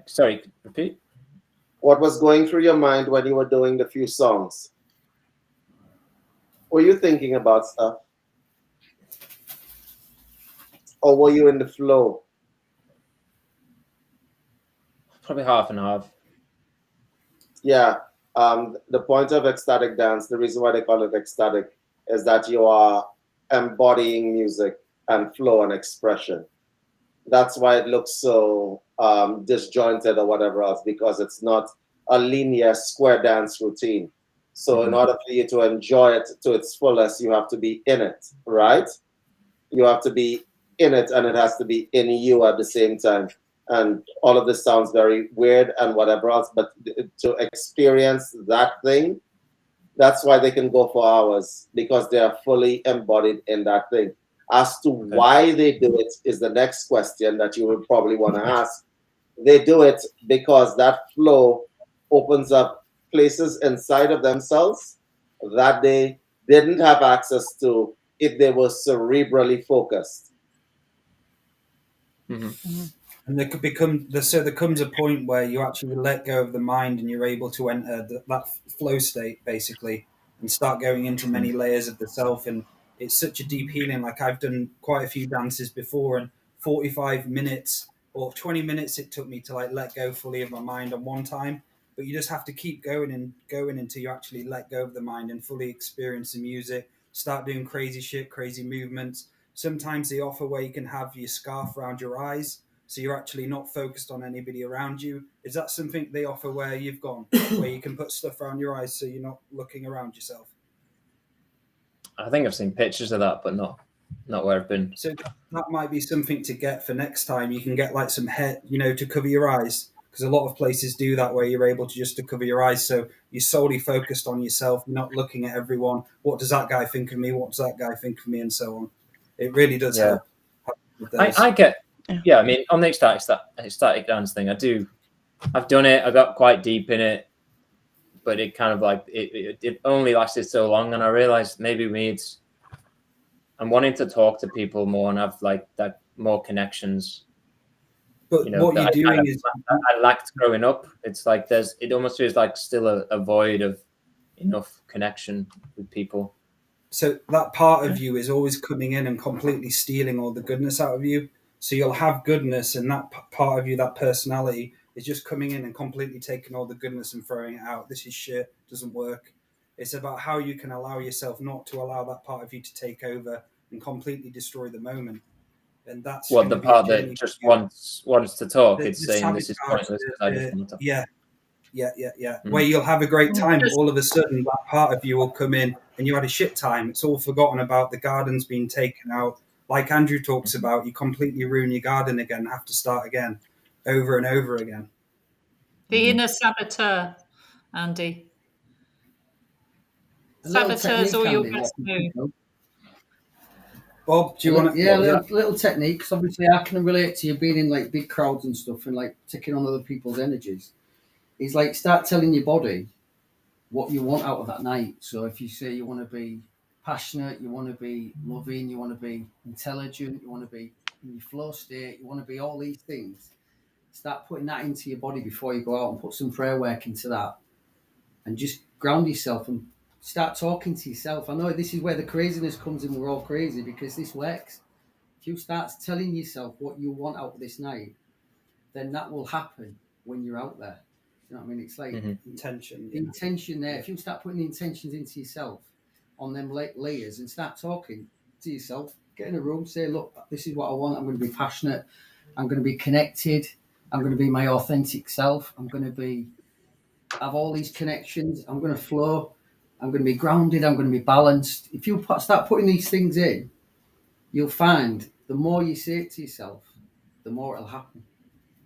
S7: Sorry, repeat.
S4: What was going through your mind when you were doing the few songs? Were you thinking about stuff? Or were you in the flow?
S7: Probably half and half.
S4: Yeah. The point of ecstatic dance, the reason why they call it ecstatic, is that you are embodying music and flow and expression. That's why it looks so disjointed or whatever else, because it's not a linear square dance routine. So in order for you to enjoy it to its fullest, you have to be in it, right? You have to be in it, and it has to be in you at the same time. And all of this sounds very weird and whatever else, but to experience that thing, that's why they can go for hours, because they are fully embodied in that thing. As to why they do it is the next question that you would probably want to ask. They do it because that flow opens up places inside of themselves that they didn't have access to if they were cerebrally focused.
S2: And there comes a point where you actually let go of the mind and you're able to enter that flow state, basically, and start going into many layers of the self. And it's such a deep healing. Like, I've done quite a few dances before, and 45 minutes or 20 minutes it took me to like let go fully of my mind on one time. But you just have to keep going and going until you actually let go of the mind and fully experience the music, start doing crazy shit, crazy movements. Sometimes they offer where you can have your scarf around your eyes, so you're actually not focused on anybody around you. Is that something they offer where you've gone, where you can put stuff around your eyes so you're not looking around yourself?
S7: I think I've seen pictures of that, but not where I've been.
S2: So that might be something to get for next time. You can get like some head, to cover your eyes, because a lot of places do that where you're able to cover your eyes. So you're solely focused on yourself. You're not looking at everyone. What does that guy think of me? What does that guy think of me? And so on. It really does help.
S7: I get, I mean, on the ecstatic dance thing, I've done it. I got quite deep in it, but it kind of like, it only lasted so long. And I realized maybe I'm wanting to talk to people more and have like that more connections.
S2: But what you're doing is
S7: I lacked growing up. It's like it almost feels like still a void of enough connection with people.
S2: So that part of you is always coming in and completely stealing all the goodness out of you. So you'll have goodness, and that part of you, that personality, is just coming in and completely taking all the goodness and throwing it out. This is shit, doesn't work. It's about how you can allow yourself not to allow that part of you to take over and completely destroy the moment. And that's
S7: what the part that just wants to talk. It's saying this is pointless because I just want to talk.
S2: Yeah. Where you'll have a great time, but all of a sudden that part of you will come in and you had a shit time. It's all forgotten about. The garden's been taken out. Like Andrew talks about, you completely ruin your garden again, have to start again, over and over again.
S3: The inner saboteur, Andy. Saboteurs all your best move.
S2: Bob, do you want to?
S6: Yeah, little techniques. Obviously, I can relate to you being in like big crowds and stuff and like taking on other people's energies. It's like start telling your body what you want out of that night. So if you say you want to be passionate, you want to be loving, you want to be intelligent, you want to be in your flow state, you want to be all these things, start putting that into your body before you go out, and put some prayer work into that, and just ground yourself and start talking to yourself. I know this is where the craziness comes in. We're all crazy because this works. If you start telling yourself what you want out of this night, then that will happen when you're out there. You know what I mean? It's like
S2: Intention.
S6: the intention there. If you start putting the intentions into yourself on them layers and start talking to yourself, get in a room, say, look, this is what I want. I'm going to be passionate. I'm going to be connected. I'm going to be my authentic self. I'm going to have all these connections. I'm going to flow. I'm going to be grounded. I'm going to be balanced. If you start putting these things in, you'll find the more you say it to yourself, the more it'll happen.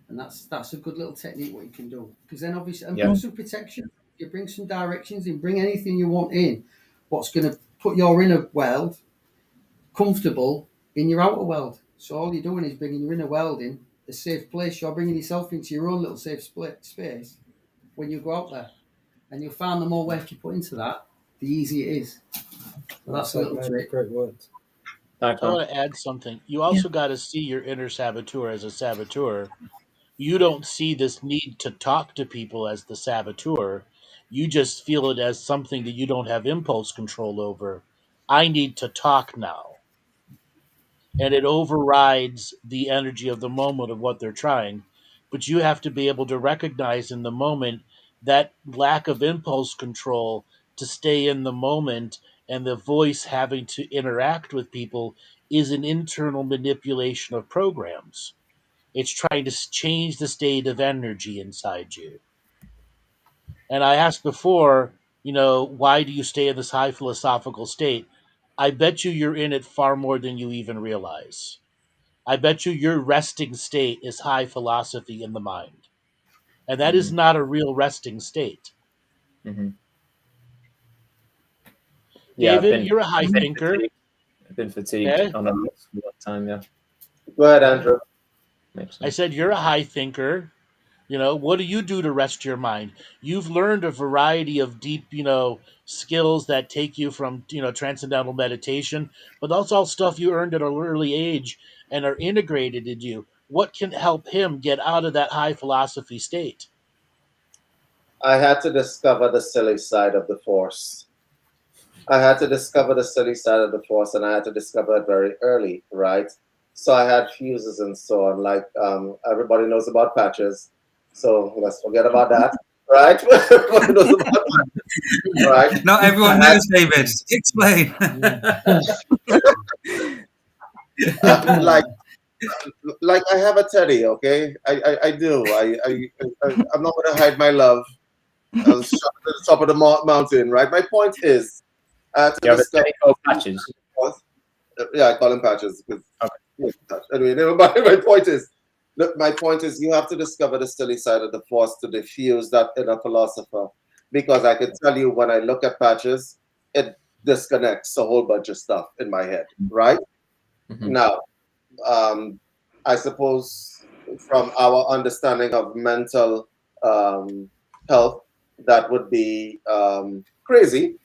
S6: And that's a good little technique what you can do. Because then obviously, and put some protection. You bring some directions in, bring anything you want in. What's going to put your inner world comfortable in your outer world. So all you're doing is bringing your inner world in a safe place. You're bringing yourself into your own little safe space when you go out there. And you'll find the more work you put into that, the easier it is. So that's a little trick.
S2: Great words.
S7: Thanks,
S1: I
S7: man.
S1: want to add something. You also got to see your inner saboteur as a saboteur. You don't see this need to talk to people as the saboteur. You just feel it as something that you don't have impulse control over. I need to talk now. And it overrides the energy of the moment of what they're trying. But you have to be able to recognize in the moment that lack of impulse control to stay in the moment, and the voice having to interact with people is an internal manipulation of programs. It's trying to change the state of energy inside you. And I asked before, why do you stay in this high philosophical state? I bet you're in it far more than you even realize. I bet your resting state is high philosophy in the mind. And that is not a real resting state.
S7: Mm-hmm. Yeah,
S1: David, you're a high thinker.
S7: I've been fatigued on a long time, yeah.
S4: Go ahead, Andrew.
S1: I said, you're a high thinker. What do you do to rest your mind? You've learned a variety of deep, skills that take you from, transcendental meditation, but that's all stuff you earned at an early age and are integrated in you. What can help him get out of that high philosophy state?
S4: I had to discover the silly side of the Force. And I had to discover it very early, right? So I had fuses and so on, like everybody knows about patches. So let's forget about that, right? Everybody knows about patches, right?
S2: Not everyone knows, David. Explain.
S4: Like I have a teddy, okay? I do. I'm not going to hide my love. I'll shut at the top of the mountain, right? My point is, to discover
S7: patches.
S4: Yeah, I call them patches. Anyway, never mind. My point is, you have to discover the silly side of the Force to diffuse that inner philosopher. Because I can tell you, when I look at patches, it disconnects a whole bunch of stuff in my head, right? Mm-hmm. Now, I suppose from our understanding of mental health, that would be crazy.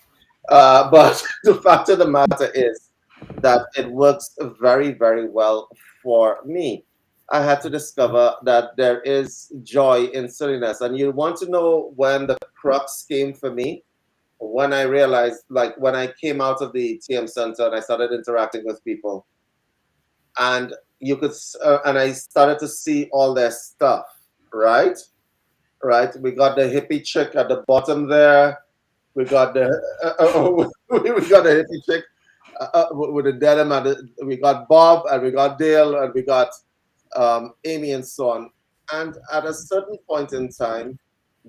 S4: But the fact of the matter is that it works very, very well for me. I had to discover that there is joy in silliness. And you want to know when the crux came for me? When I realized, like when I came out of the TM Center and I started interacting with people, and and I started to see all their stuff, right? Right? We got the hippie chick at the bottom there. We got the hippie chick with the denim, and we got Bob, and we got Dale, and we got Amy, and so on. And at a certain point in time,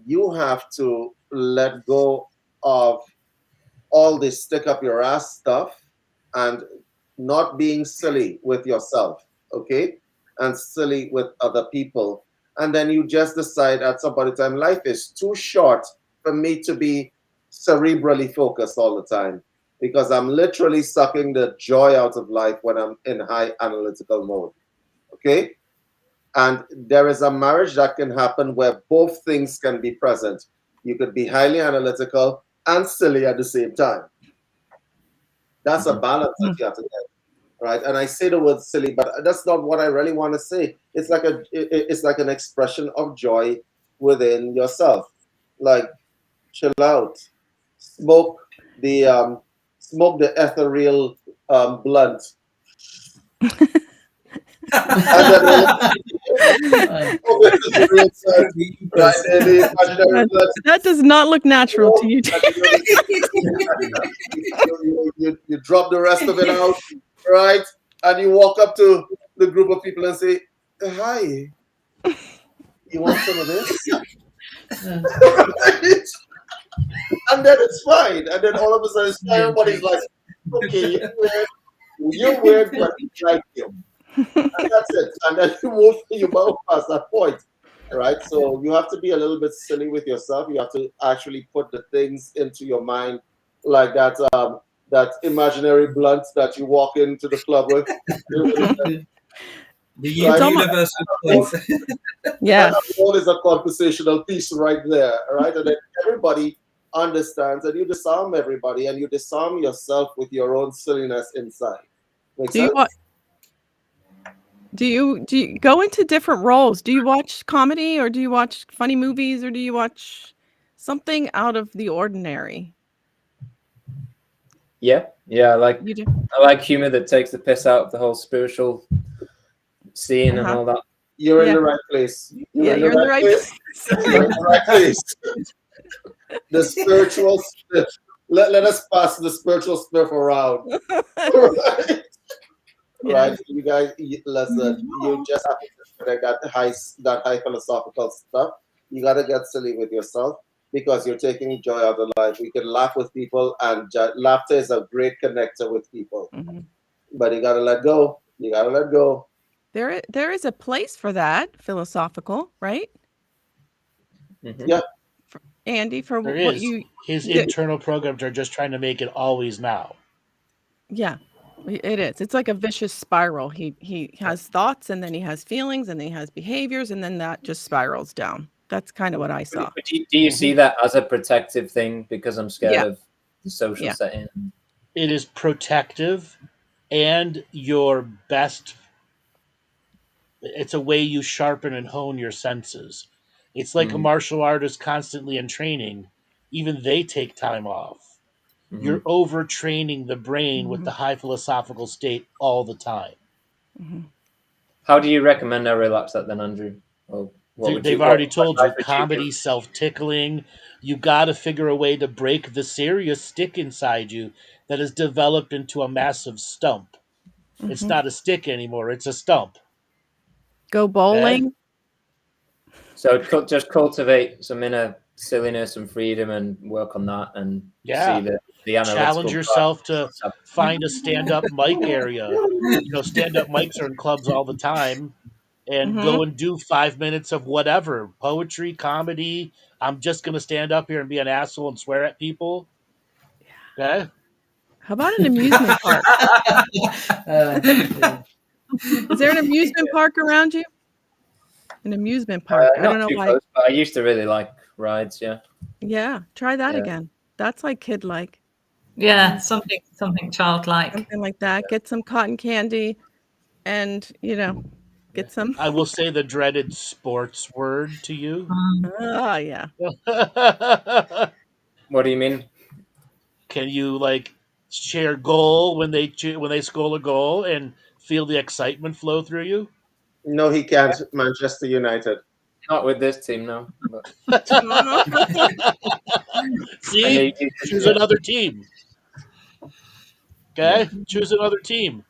S4: you have to let go of all this stick up your ass stuff and not being silly with yourself, okay? And silly with other people. And then you just decide at some point in time, life is too short for me to be cerebrally focused all the time, because I'm literally sucking the joy out of life when I'm in high analytical mode, okay? And there is a marriage that can happen where both things can be present. You could be highly analytical and silly at the same time. That's a balance that you have to get. right? And I say the word silly, but that's not what I really want to say. It's like it's like an expression of joy within yourself. Like, chill out, smoke the ethereal blunt, and then over to the real side, right? And the imaginary blunt.
S5: That does not look natural to you.
S4: You drop the rest of it out, right? And you walk up to the group of people and say, "Hi, you want some of this?" Right? And then it's fine. And then all of a sudden, everybody's like, "Okay, you're weird, but we like you." And that's it. And then you move past that point, right? So you have to be a little bit silly with yourself. You have to actually put the things into your mind, like that imaginary blunt that you walk into the club with.
S2: The
S4: Right?
S2: universal point.
S5: Yeah.
S4: That alone is a conversational piece right there, right? And then everybody understands, and you disarm everybody, and you disarm yourself with your own silliness inside. Make sense?
S5: Do you go into different roles? Do you watch comedy, or do you watch funny movies, or do you watch something out of the ordinary?
S7: Yeah, I like
S5: You do.
S7: humor that takes the piss out of the whole spiritual scene and all that.
S4: You're in
S5: Yeah.
S4: the right place.
S5: You're in the right
S4: place. You're in the right place. The spiritual spiff. Let us pass the spiritual spiff around. Right?
S5: Yeah.
S4: Right? You guys, listen, you just have to connect that high philosophical stuff. You got to get silly with yourself, because you're taking joy out of life. We can laugh with people, and laughter is a great connector with people.
S5: Mhm.
S4: But you got to let go. You got to let go.
S5: There is a place for that, philosophical, right?
S7: Mhm.
S4: Yeah.
S5: Andy, for
S1: There
S5: what
S1: is.
S5: you
S1: His internal programs are just trying to make it always now.
S5: Yeah, it is. It's like a vicious spiral. He has thoughts, and then he has feelings, and then he has behaviors, and then that just spirals down. That's kind of what I saw.
S7: But do you see that as a protective thing because I'm scared
S5: Yeah.
S7: of the social
S5: Yeah.
S7: setting?
S1: It is protective, and your best. It's a way you sharpen and hone your senses. It's like a martial artist constantly in training. Even they take time off. You're overtraining the brain with the high philosophical state all the time.
S7: How do you recommend I relax that then, Andrew? Or
S1: They've already told you, comedy, self-tickling. You got to figure a way to break the serious stick inside you that has developed into a massive stump. It's not a stick anymore. It's a stump.
S5: Go bowling.
S7: So just cultivate some inner silliness and freedom and work on that, and see the analytical
S1: challenge yourself to find a stand-up mic area. Stand-up mics are in clubs all the time, and go and do 5 minutes of whatever, poetry, comedy. I'm just going to stand up here and be an asshole and swear at people. Okay.
S5: How about an amusement park? Is there an amusement park around you? An amusement park. I don't know why.
S7: Close, but I used to really like rides. Yeah.
S5: Yeah, try that again. That's like kid-like.
S3: Yeah, something childlike.
S5: Something like that. Get some cotton candy, and get some.
S1: I will say the dreaded sports word to you.
S5: Oh yeah.
S7: What do you mean?
S1: Can you share goal when they score a goal and feel the excitement flow through you?
S4: No, he can't. Manchester United.
S7: Not with this team, no.
S1: See, choose another team. Okay, choose another team,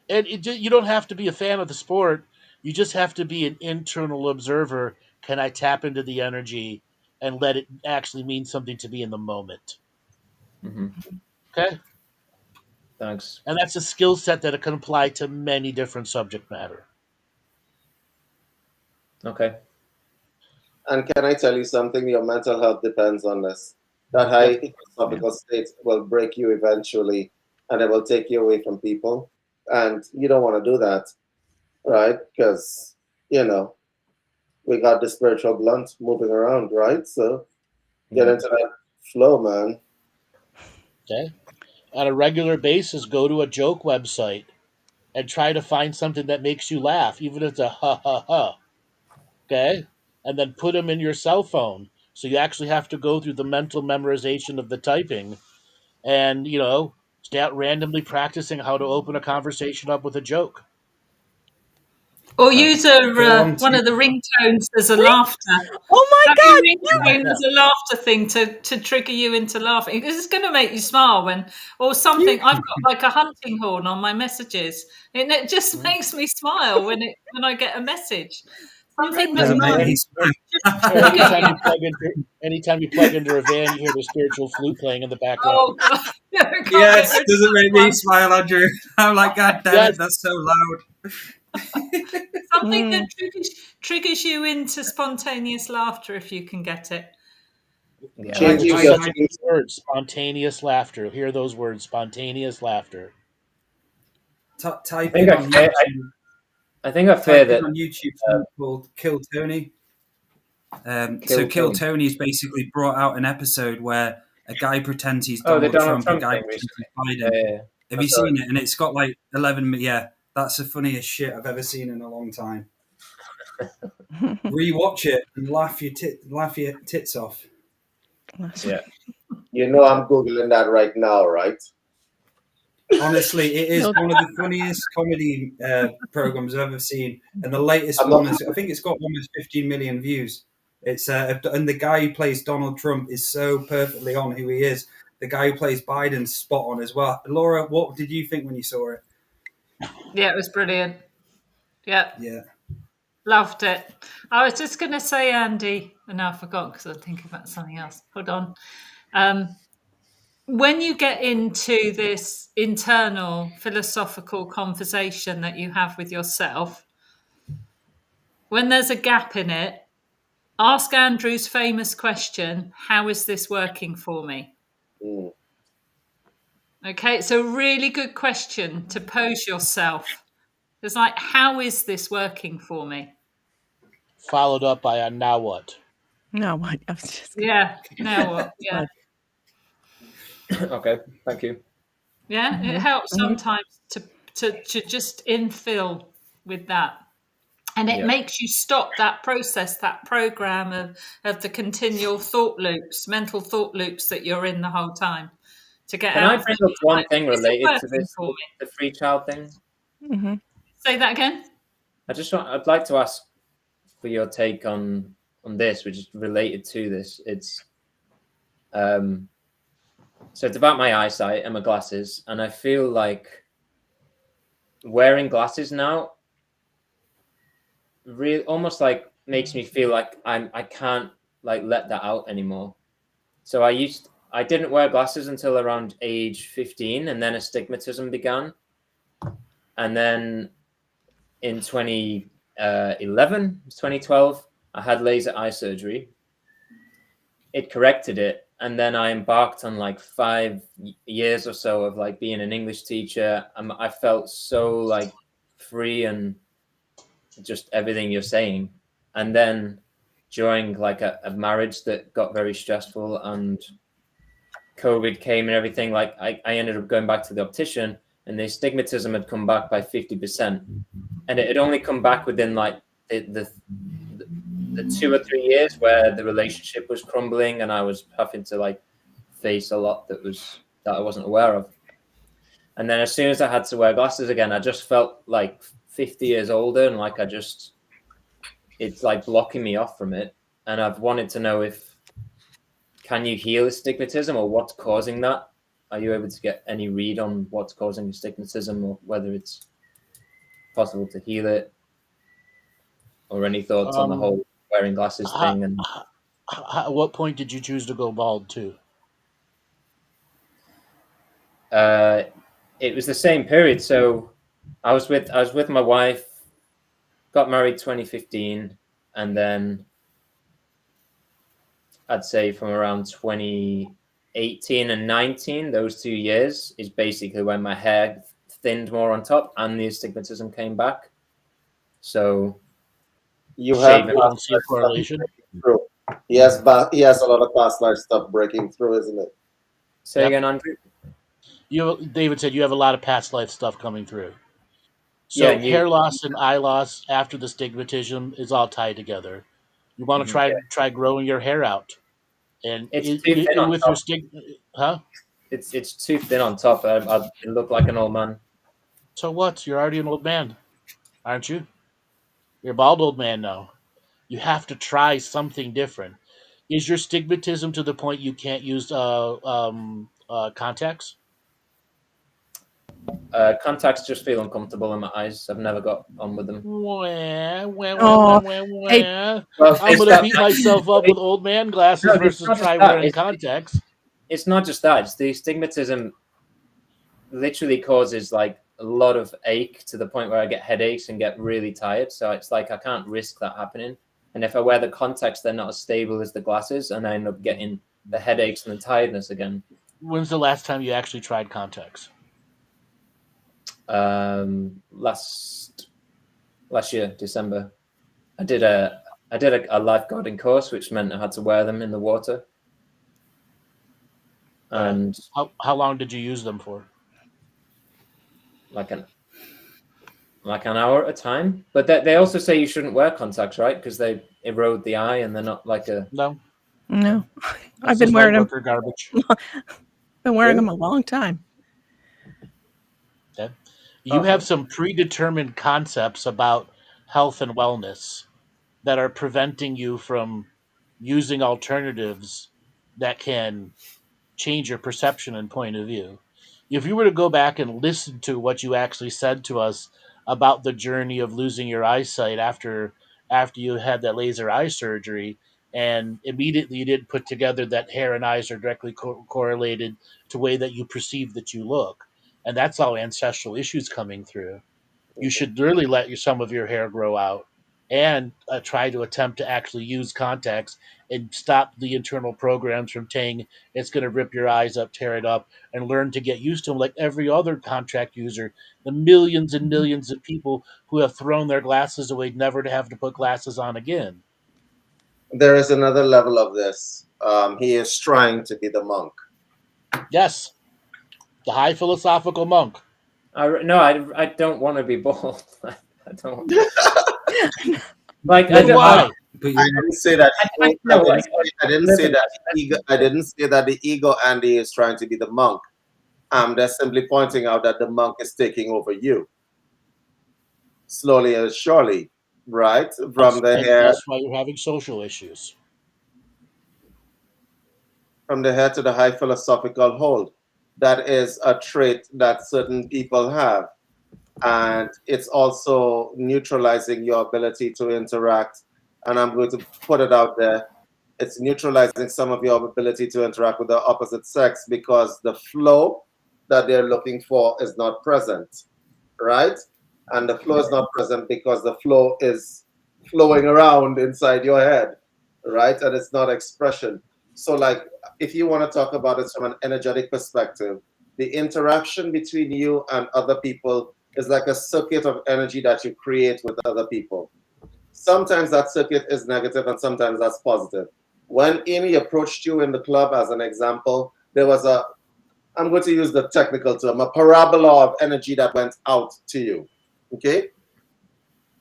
S1: and you don't have to be a fan of the sport. You just have to be an internal observer. Can I tap into the energy and let it actually mean something to me in the moment? Okay.
S7: Thanks.
S1: And that's a skill set that can apply to many different subject matter.
S7: Okay.
S4: And can I tell you something? Your mental health depends on this. That high philosophical state will break you eventually, and it will take you away from people. And you don't want to do that, right? Because, we got the spiritual blunt moving around, right? So get into that flow, man.
S1: Okay. On a regular basis, go to a joke website and try to find something that makes you laugh, even if it's a ha ha ha. Okay? And then put them in your cell phone. So you actually have to go through the mental memorization of the typing and, start randomly practicing how to open a conversation up with a joke.
S3: Or use one of the ringtones as a laughter.
S5: Oh my
S3: Have
S5: God!
S3: your ringtone as a laughter thing to trigger you into laughing. Because it's going to make you smile or something. I've got like a hunting horn on my messages, and it just makes me smile when I get a message. Something that's
S1: anytime you plug into a van, you hear the spiritual flute playing in the background.
S3: Oh God!
S2: Yes, doesn't make me smile, Andrew. I'm like, God damn it, that's so loud.
S3: Something that triggers you into spontaneous laughter if you can get it.
S1: Yeah, changing the words, spontaneous laughter. Hear those words, spontaneous laughter.
S2: Type in on YouTube.
S7: I think I've heard that
S2: on YouTube called Kill Tony. Kill Tony has basically brought out an episode where a guy pretends he's Donald Trump, a guy pretends he's Biden. Yeah. Have you seen it? And it's got like 11 minutes. Yeah, that's the funniest shit I've ever seen in a long time. Rewatch it and laugh your tits off.
S7: Yeah.
S4: I'm Googling that right now, right?
S2: Honestly, it is one of the funniest comedy programs I've ever seen. And the latest one is, I think it's got almost 15 million views. It's and the guy who plays Donald Trump is so perfectly on who he is. The guy who plays Biden's spot on as well. Laura, what did you think when you saw it?
S3: Yeah, it was brilliant. Yeah. Loved it. I was just going to say, Andy, and now I forgot because I was thinking about something else. Hold on. When you get into this internal philosophical conversation that you have with yourself, when there's a gap in it, ask Andrew's famous question, how is this working for me? Okay, it's a really good question to pose yourself. It's like, how is this working for me?
S1: Followed up by a now what?
S5: Now what? I was just
S3: now what? Yeah.
S7: Okay, thank you.
S3: Yeah, it helps sometimes to just infill with that. And it makes you stop that process, that program of the continual thought loops, mental thought loops that you're in the whole time to get out.
S7: Can I bring up one thing related to this, the free child thing?
S5: Mm-hmm.
S3: Say that again?
S7: I'd like to ask for your take on this, which is related to this. It's so it's about my eyesight and my glasses, and I feel like wearing glasses now really almost like makes me feel like I can't like let that out anymore. So I didn't wear glasses until around age 15, and then astigmatism began. And then in 2012, I had laser eye surgery. It corrected it. And then I embarked on like 5 years or so of like being an English teacher. I felt so like free and just everything you're saying. And then during like a marriage that got very stressful and COVID came and everything, like I ended up going back to the optician, and the astigmatism had come back by 50%. And it had only come back within like the 2 or 3 years where the relationship was crumbling and I was having to like face a lot that I wasn't aware of. And then as soon as I had to wear glasses again, I just felt like 50 years older, and like it's like blocking me off from it. And I've wanted to know can you heal astigmatism, or what's causing that? Are you able to get any read on what's causing astigmatism, or whether it's possible to heal it, or any thoughts on the whole wearing glasses thing? And
S1: at what point did you choose to go bald too?
S7: It was the same period. So I was with my wife, got married 2015, and then I'd say from around 2018 and 19, those 2 years is basically when my hair thinned more on top and the astigmatism came back. So
S4: you have
S1: a correlation.
S4: He has a lot of past life stuff breaking through, isn't it?
S7: Say again, Andrew.
S1: David said you have a lot of past life stuff coming through. So
S7: Yeah,
S1: hair loss and eye loss after the stigmatism is all tied together. You want to try growing your hair out, and
S7: it's too thin on
S1: with your
S7: top.
S1: huh?
S7: It's too thin on top. I look like an old man.
S1: So what? You're already an old man, aren't you? You're a bald old man now. You have to try something different. Is your stigmatism to the point you can't use contacts?
S7: Contacts just feel uncomfortable in my eyes. I've never got on with them.
S5: Oh, hey,
S7: Well,
S1: I'm gonna beat myself up with old man glasses
S7: no, it's
S1: versus
S7: not just
S1: try
S7: that.
S1: wearing contacts.
S7: It's not just that. It's the astigmatism literally causes like a lot of ache to the point where I get headaches and get really tired. So it's like I can't risk that happening. And if I wear the contacts, they're not as stable as the glasses, and I end up getting the headaches and the tiredness again.
S1: When's the last time you actually tried contacts?
S7: Last year, December, I did a lifeguarding course, which meant I had to wear them in the water. And
S1: how long did you use them for?
S7: Like an hour at a time. But they also say you shouldn't wear contacts, right? Because they erode the eye, and they're not like a
S1: no.
S5: I've been wearing them.
S1: Garbage.
S5: Been wearing them a long time.
S1: Okay. You have some predetermined concepts about health and wellness that are preventing you from using alternatives that can change your perception and point of view. If you were to go back and listen to what you actually said to us about the journey of losing your eyesight after you had that laser eye surgery, and immediately you didn't put together that hair and eyes are directly correlated to the way that you perceive that you look, and that's all ancestral issues coming through. You should really let some of your hair grow out and try to attempt to actually use contacts and stop the internal programs from saying it's going to rip your eyes up, tear it up, and learn to get used to them like every other contract user. The millions and millions of people who have thrown their glasses away never to have to put glasses on again.
S4: There is another level of this. He is trying to be the monk.
S1: Yes, the high philosophical monk.
S7: I don't want to be bald. I don't.
S1: Like I
S4: didn't say that. I didn't say that. I didn't say that the ego Andy is trying to be the monk. They're simply pointing out that the monk is taking over you, slowly and surely, right? From the hair.
S1: That's why you're having social issues.
S4: From the hair to the high philosophical hold. That is a trait that certain people have. And it's also neutralizing your ability to interact. And I'm going to put it out there. It's neutralizing some of your ability to interact with the opposite sex because the flow that they're looking for is not present, right? And the flow is not present because the flow is flowing around inside your head, right? And it's not expression. So like, if you want to talk about it from an energetic perspective, the interaction between you and other people is like a circuit of energy that you create with other people. Sometimes that circuit is negative and sometimes that's positive. When Amy approached you in the club, as an example, there was I'm going to use the technical term, a parabola of energy that went out to you, okay?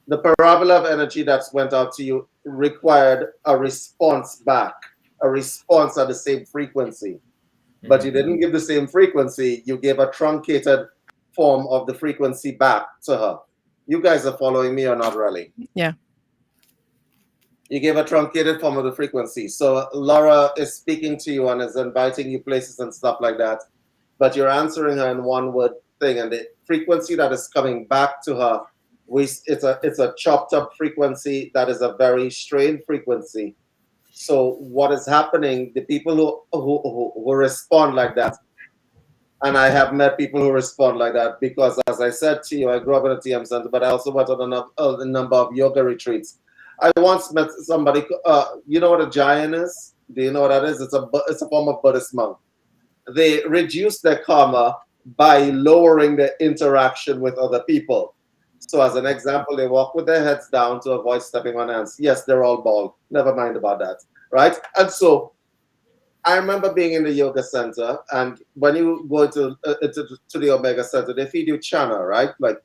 S4: The parabola of energy that went out to you required a response back, a response at the same frequency. But you didn't give the same frequency, you gave a truncated form of the frequency back to her. You guys are following me or not really?
S5: Yeah.
S4: You gave a truncated form of the frequency. So Laura is speaking to you and is inviting you places and stuff like that. But you're answering her in one word thing. And the frequency that is coming back to her, it's a chopped up frequency that is a very strained frequency. So what is happening, the people who respond like that, and I have met people who respond like that because, as I said to you, I grew up in a TM center, but I also went on a number of yoga retreats. I once met somebody, you know what a Jain is? Do you know what that is? It's a form of Buddhist monk. They reduce their karma by lowering their interaction with other people. So as an example, they walk with their heads down to avoid stepping on ants. Yes, they're all bald. Never mind about that, right? And so I remember being in the yoga center, and when you go to the Omega Center, they feed you chana, right? Like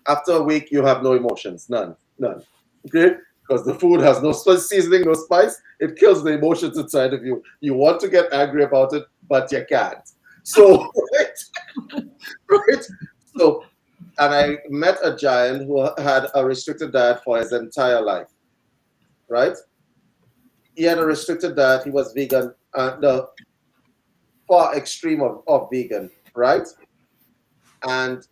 S4: After a week, you have no emotions, none. Okay? Because the food has no seasoning, no spice. It kills the emotions inside of you. You want to get angry about it, but you can't. So, right? So, and I met a giant who had a restricted diet for his entire life, right? He had a restricted diet. He was vegan, the far extreme of vegan, right? And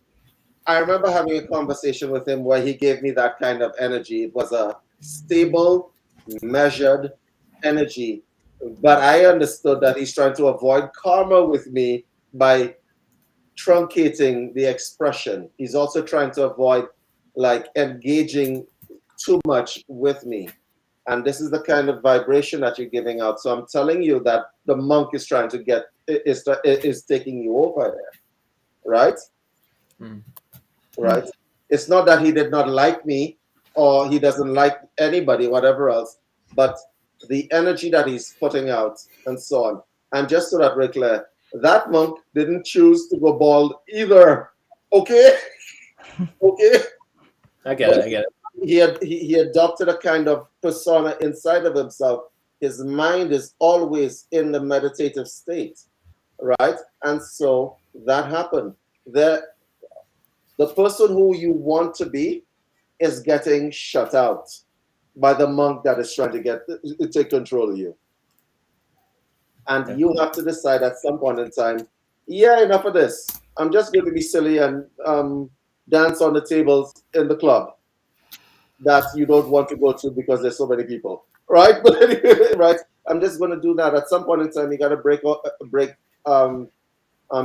S4: I remember having a conversation with him where he gave me that kind of energy. It was a stable, measured energy. But I understood that he's trying to avoid karma with me by truncating the expression. He's also trying to avoid like engaging too much with me. And this is the kind of vibration that you're giving out. So I'm telling you that the monk is trying to get, is taking you over there, right? Right? It's not that he did not like me or he doesn't like anybody, whatever else, but the energy that he's putting out and so on. And just so that we're clear, that monk didn't choose to go bald either. Okay? Okay?
S7: I get it.
S4: He adopted a kind of persona inside of himself. His mind is always in the meditative state, right? And so that happened. The person who you want to be is getting shut out by the monk that is trying to take control of you. And you have to decide at some point in time, yeah, enough of this. I'm just going to be silly and dance on the tables in the club that you don't want to go to because there's so many people, right? But anyway, right? I'm just going to do that. At some point in time, you got to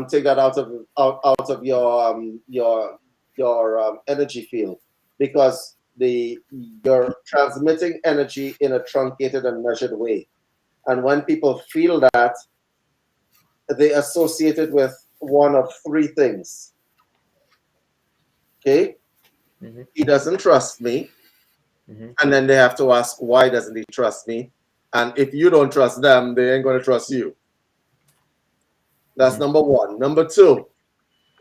S4: take that out of your energy field, because you're transmitting energy in a truncated and measured way. And when people feel that, they associate it with one of three things. Okay? Mm-hmm. He doesn't trust me. Mm-hmm. And then they have to ask, why doesn't he trust me? And if you don't trust them, they ain't going to trust you. That's number one. Number two,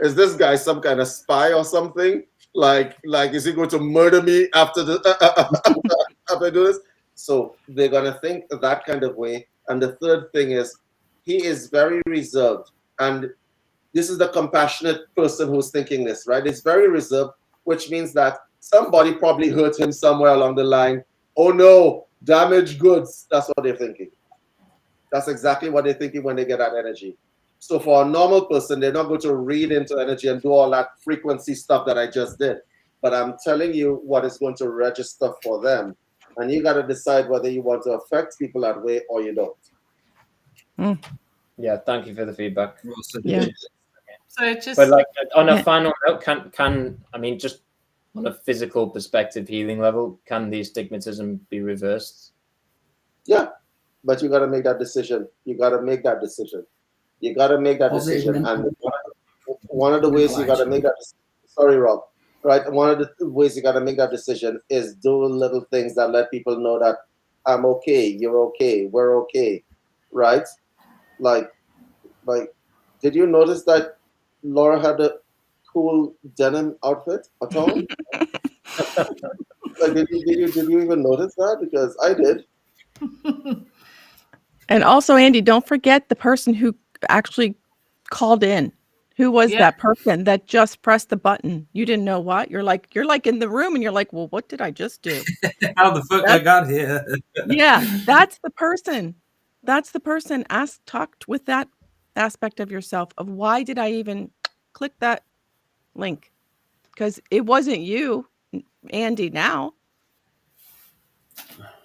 S4: is this guy some kind of spy or something? Like is he going to murder me after I do this? So they're going to think that kind of way. And the third thing is, he is very reserved. And this is the compassionate person who's thinking this, right? It's very reserved, which means that somebody probably hurt him somewhere along the line. Oh no, damaged goods. That's what they're thinking. That's exactly what they're thinking when they get that energy. So for a normal person, they're not going to read into energy and do all that frequency stuff that I just did. But I'm telling you what is going to register for them. And you got to decide whether you want to affect people that way or you don't.
S7: Yeah, thank you for the feedback.
S5: Yeah.
S3: So just,
S7: but like on a final note, can I mean, just on a physical perspective, healing level, can the astigmatism be reversed?
S4: Yeah, but you got to make that decision. You got to make that decision. You got to make that decision. And one of the ways you got to make that decision, sorry, Rob, right? One of the ways you got to make that decision is do little things that let people know that I'm okay, you're okay, we're okay, right? Like, did you notice that Laura had a cool denim outfit at all? Like, did you even notice that? Because I did.
S5: And also, Andy, don't forget the person who actually called in. Who was that person that just pressed the button? You didn't know what? You're like in the room and you're like, well, what did I just do?
S2: How the fuck I got here?
S5: Yeah, that's the person. That's the person. Talked with that aspect of yourself of why did I even click that link? Because it wasn't you, Andy, now.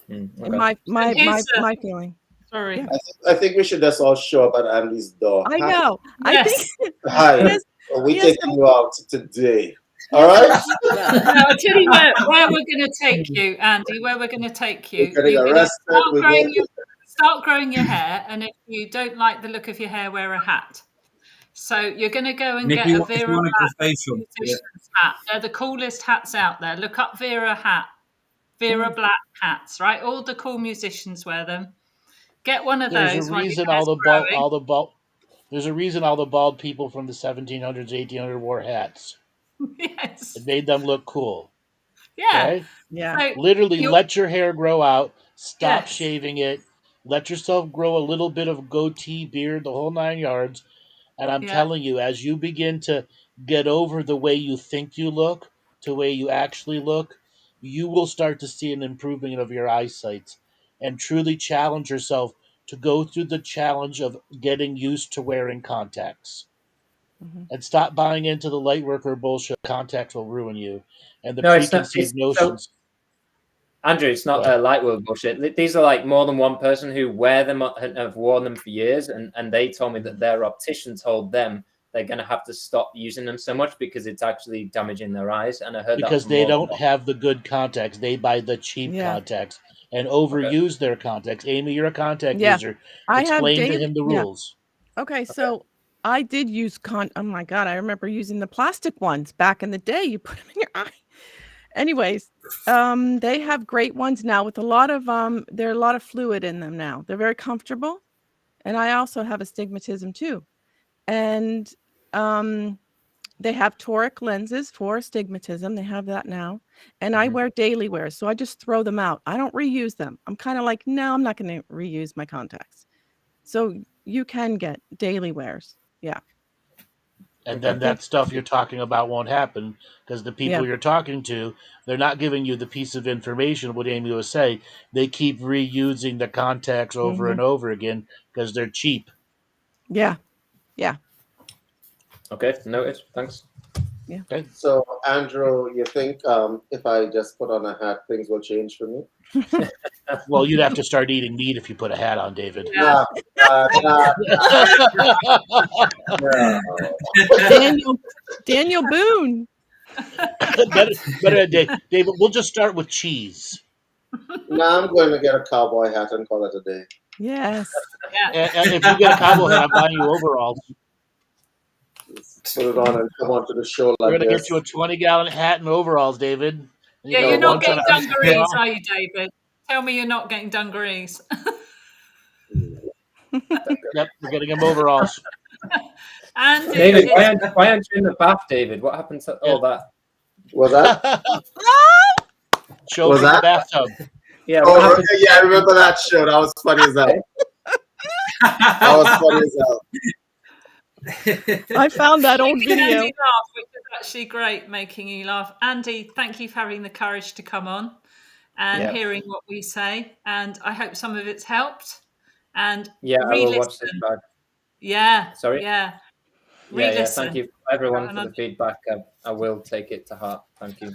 S7: Okay.
S5: My feeling.
S3: Sorry.
S5: Yeah.
S4: I think we should just all show up at Andy's door.
S5: I know.
S3: Yes.
S5: I think.
S4: Hi. We're taking you out today. All right?
S3: Now, I'll tell you where we're going to take you, Andy, where we're going to take you.
S4: We're getting arrested.
S3: Start growing your hair, and if you don't like the look of your hair, wear a hat. So you're going to go and get a Vera Black hat. They're the coolest hats out there. Look up Vera Black hats, right? All the cool musicians wear them. Get one of those.
S1: There's a reason all the bald people from the 1700s, 1800s wore hats.
S3: Yes.
S1: It made them look cool.
S3: Yeah.
S1: Okay?
S5: Yeah.
S3: So
S1: Literally
S3: you're-
S1: let your hair grow out, stop
S3: Yes.
S1: shaving it, let yourself grow a little bit of goatee, beard, the whole 9 yards. And I'm
S3: Yeah.
S1: telling you, as you begin to get over the way you think you look to the way you actually look, you will start to see an improvement of your eyesight and truly challenge yourself to go through the challenge of getting used to wearing contacts.
S5: Mhm.
S1: And stop buying into the light worker bullshit. Contacts will ruin you. And the
S7: No, it's not.
S1: preconceived
S7: So,
S1: notions.
S7: Andrew, it's not light work bullshit. These are like more than one person who wear them and have worn them for years, and they told me that their optician told them they're going to have to stop using them so much because it's actually damaging their eyes. And I heard
S1: Because
S7: that from
S1: they
S7: more than
S1: don't
S7: one.
S1: have the good contacts. They buy the cheap
S5: Yeah.
S1: contacts and overuse their contacts. Amy, you're a contact
S5: Yeah.
S1: user.
S5: I have
S1: Explain to
S5: daily.
S1: him the
S5: Yeah.
S1: rules.
S5: Okay, so I did use oh my God, I remember using the plastic ones back in the day. You put them in your eye. Anyways, they have great ones now with a lot of there are a lot of fluid in them now. They're very comfortable. And I also have astigmatism too. And they have toric lenses for astigmatism. They have that now. And I wear daily wears, so I just throw them out. I don't reuse them. I'm kind of like, no, I'm not going to reuse my contacts. So you can get daily wears. Yeah.
S1: And then that stuff you're talking about won't happen because the people you're talking to, they're not giving you the piece of information, what Amy was saying. They keep reusing the contacts over and over again because they're cheap.
S5: Yeah. Yeah.
S7: Okay, noted. Thanks.
S5: Yeah.
S1: Okay.
S4: So, Andrew, you think if I just put on a hat, things will change for me?
S1: Well, you'd have to start eating meat if you put a hat on, David.
S4: Nah.
S5: Daniel Boone.
S1: better, David. We'll just start with cheese.
S4: Now I'm going to get a cowboy hat and call it a day.
S5: Yes.
S1: And if you get a cowboy hat, I'm buying you overalls.
S4: Put it on and come onto the show
S1: We're
S4: like
S1: going to
S4: this.
S1: get you a 20-gallon hat and overalls, David. And
S3: Yeah, you're not getting dungarees, are you, David? Tell me you're not getting dungarees.
S1: Yep, we're getting him overalls.
S3: And
S7: David, why aren't you in the bath, David? What happened to all that?
S4: Was that?
S1: Show was that? The bathtub.
S7: Yeah,
S4: yeah, I remember that show. That was funny as hell. That was funny as hell.
S5: I found that old video.
S3: Andy laugh, which is actually great, making you laugh. Andy, thank you for having the courage to come on and hearing what we say. And I hope some of it's helped. And
S7: I will watch this back.
S3: Yeah.
S7: Sorry?
S3: Yeah.
S7: Yeah, thank you everyone for the feedback. I will take it to heart. Thank you.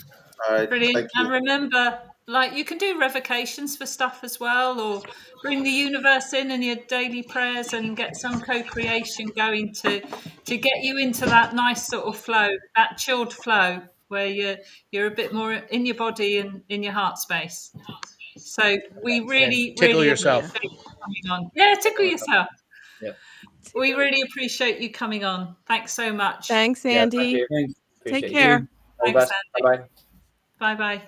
S4: All right.
S3: Brilliant. And remember, like, you can do revocations for stuff as well, or bring the universe in your daily prayers and get some co-creation going to get you into that nice sort of flow, that chilled flow where you're a bit more in your body and in your heart space. So we really,
S1: tickle yourself.
S3: appreciate you coming on. Yeah, tickle yourself.
S7: Yeah.
S3: We really appreciate you coming on. Thanks so much.
S5: Thanks, Andy.
S7: Yeah,
S5: Take care.
S3: Thanks,
S7: Andy. Bye-bye.
S3: Bye-bye.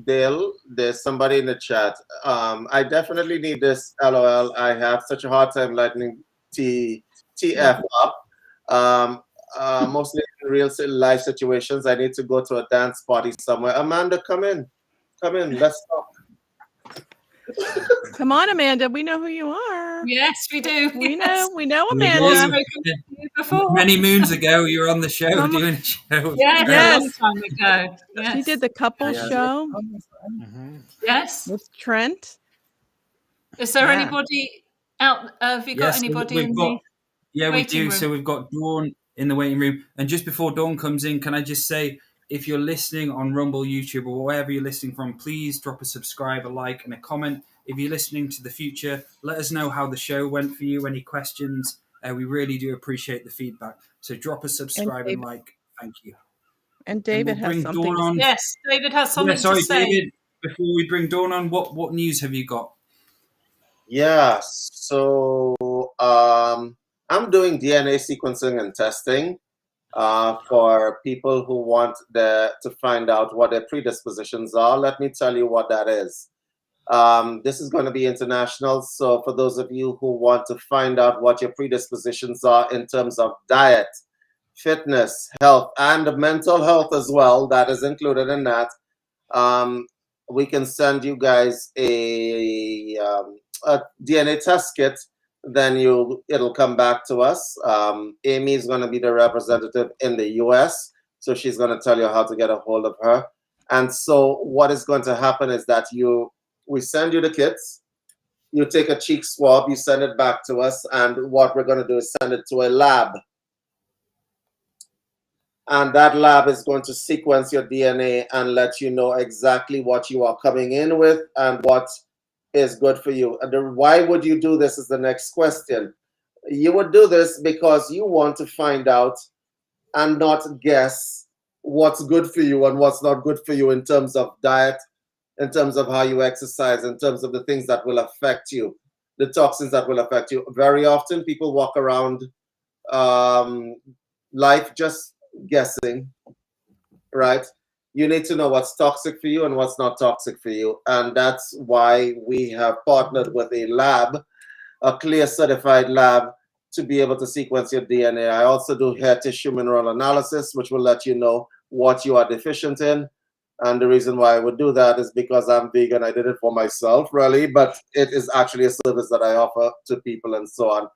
S4: Dale, there's somebody in the chat. I definitely need this. LOL. I have such a hard time lightening TF up. Mostly in real life situations. I need to go to a dance party somewhere. Amanda, come in. Let's talk.
S5: Come on, Amanda. We know who you are.
S3: Yes, we do.
S5: We know Amanda.
S6: Many moons ago, you were on the show doing a show.
S3: Yes, a long time ago. Yes.
S5: She did the couple show.
S3: Yes.
S5: With Trent.
S3: Is there anybody out? Have you got anybody in the
S6: we do.
S3: room?
S6: So we've got Dawn in the waiting room. And just before Dawn comes in, can I just say, if you're listening on Rumble, YouTube, or wherever you're listening from, please drop a subscribe, a like, and a comment. If you're listening to the future, let us know how the show went for you. Any questions? We really do appreciate the feedback. So drop a subscribe and like. Thank you.
S5: And David has something.
S6: Dawn on.
S3: Yes, David has something to say.
S6: David, before we bring Dawn on, what news have you got?
S4: Yeah, so I'm doing DNA sequencing and testing for people who want to find out what their predispositions are. Let me tell you what that is. This is going to be international, so for those of you who want to find out what your predispositions are in terms of diet, fitness, health, and mental health as well, that is included in that, we can send you guys a DNA test kit. Then it'll come back to us. Amy is going to be the representative in the US, so she's going to tell you how to get a hold of her. And so what is going to happen is that we send you the kits, you take a cheek swab, you send it back to us, and what we're going to do is send it to a lab. And that lab is going to sequence your DNA and let you know exactly what you are coming in with and what is good for you. And why would you do this is the next question. You would do this because you want to find out and not guess what's good for you and what's not good for you in terms of diet, in terms of how you exercise, in terms of the things that will affect you, the toxins that will affect you. Very often people walk around life just guessing, right? You need to know what's toxic for you and what's not toxic for you. And that's why we have partnered with a lab, a CLIA certified lab, to be able to sequence your DNA. I also do hair tissue mineral analysis, which will let you know what you are deficient in. And the reason why I would do that is because I'm vegan. I did it for myself, really, but it is actually a service that I offer to people and so on.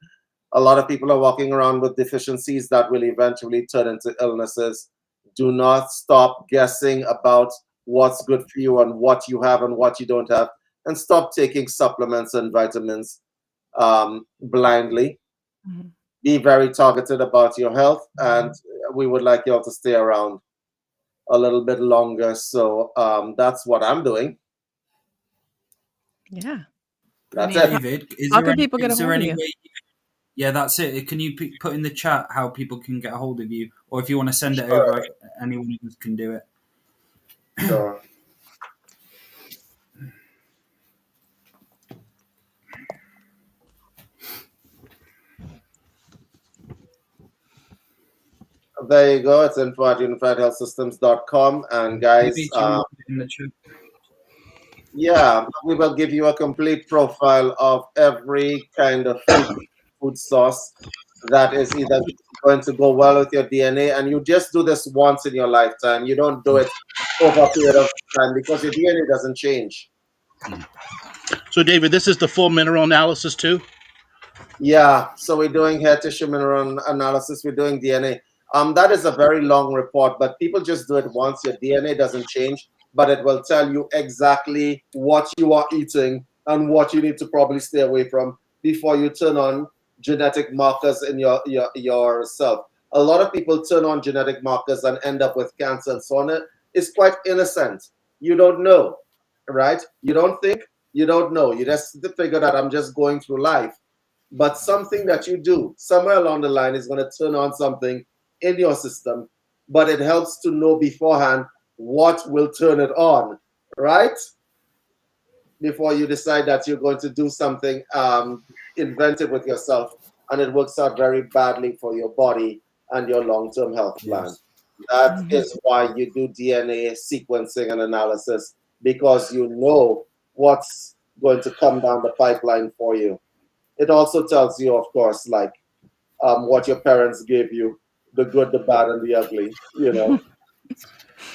S4: A lot of people are walking around with deficiencies that will eventually turn into illnesses. Do not stop guessing about what's good for you and what you have and what you don't have. And stop taking supplements and vitamins blindly. Mm-hmm. Be very targeted about your health. And we would like you all to stay around a little bit longer. So that's what I'm doing.
S5: Yeah.
S4: That's it.
S2: David,
S5: how can people get a hold of you?
S2: Yeah, that's it. Can you put in the chat how people can get a hold of you? Or if you want to send it over, anyone can do it.
S4: Sure. There you go. It's info at unifiedhealthsystems.com. And guys,
S2: in the chat.
S4: Yeah, we will give you a complete profile of every kind of food source that is either going to go well with your DNA. And you just do this once in your lifetime. You don't do it over a period of time because your DNA doesn't change.
S1: So, David, this is the full mineral analysis too?
S4: Yeah, so we're doing hair tissue mineral analysis. We're doing DNA. That is a very long report, but people just do it once. Your DNA doesn't change, but it will tell you exactly what you are eating and what you need to probably stay away from before you turn on genetic markers in yourself. A lot of people turn on genetic markers and end up with cancer and so on. It's quite innocent. You don't know, right? You don't think, you don't know. You just figure that I'm just going through life. But something that you do somewhere along the line is going to turn on something in your system, but it helps to know beforehand what will turn it on, right? Before you decide that you're going to do something inventive with yourself, and it works out very badly for your body and your long-term health plan. Yes. That is why you do DNA sequencing and analysis, because you know what's going to come down the pipeline for you. It also tells you, of course, like what your parents gave you, the good, the bad, and the ugly, you know.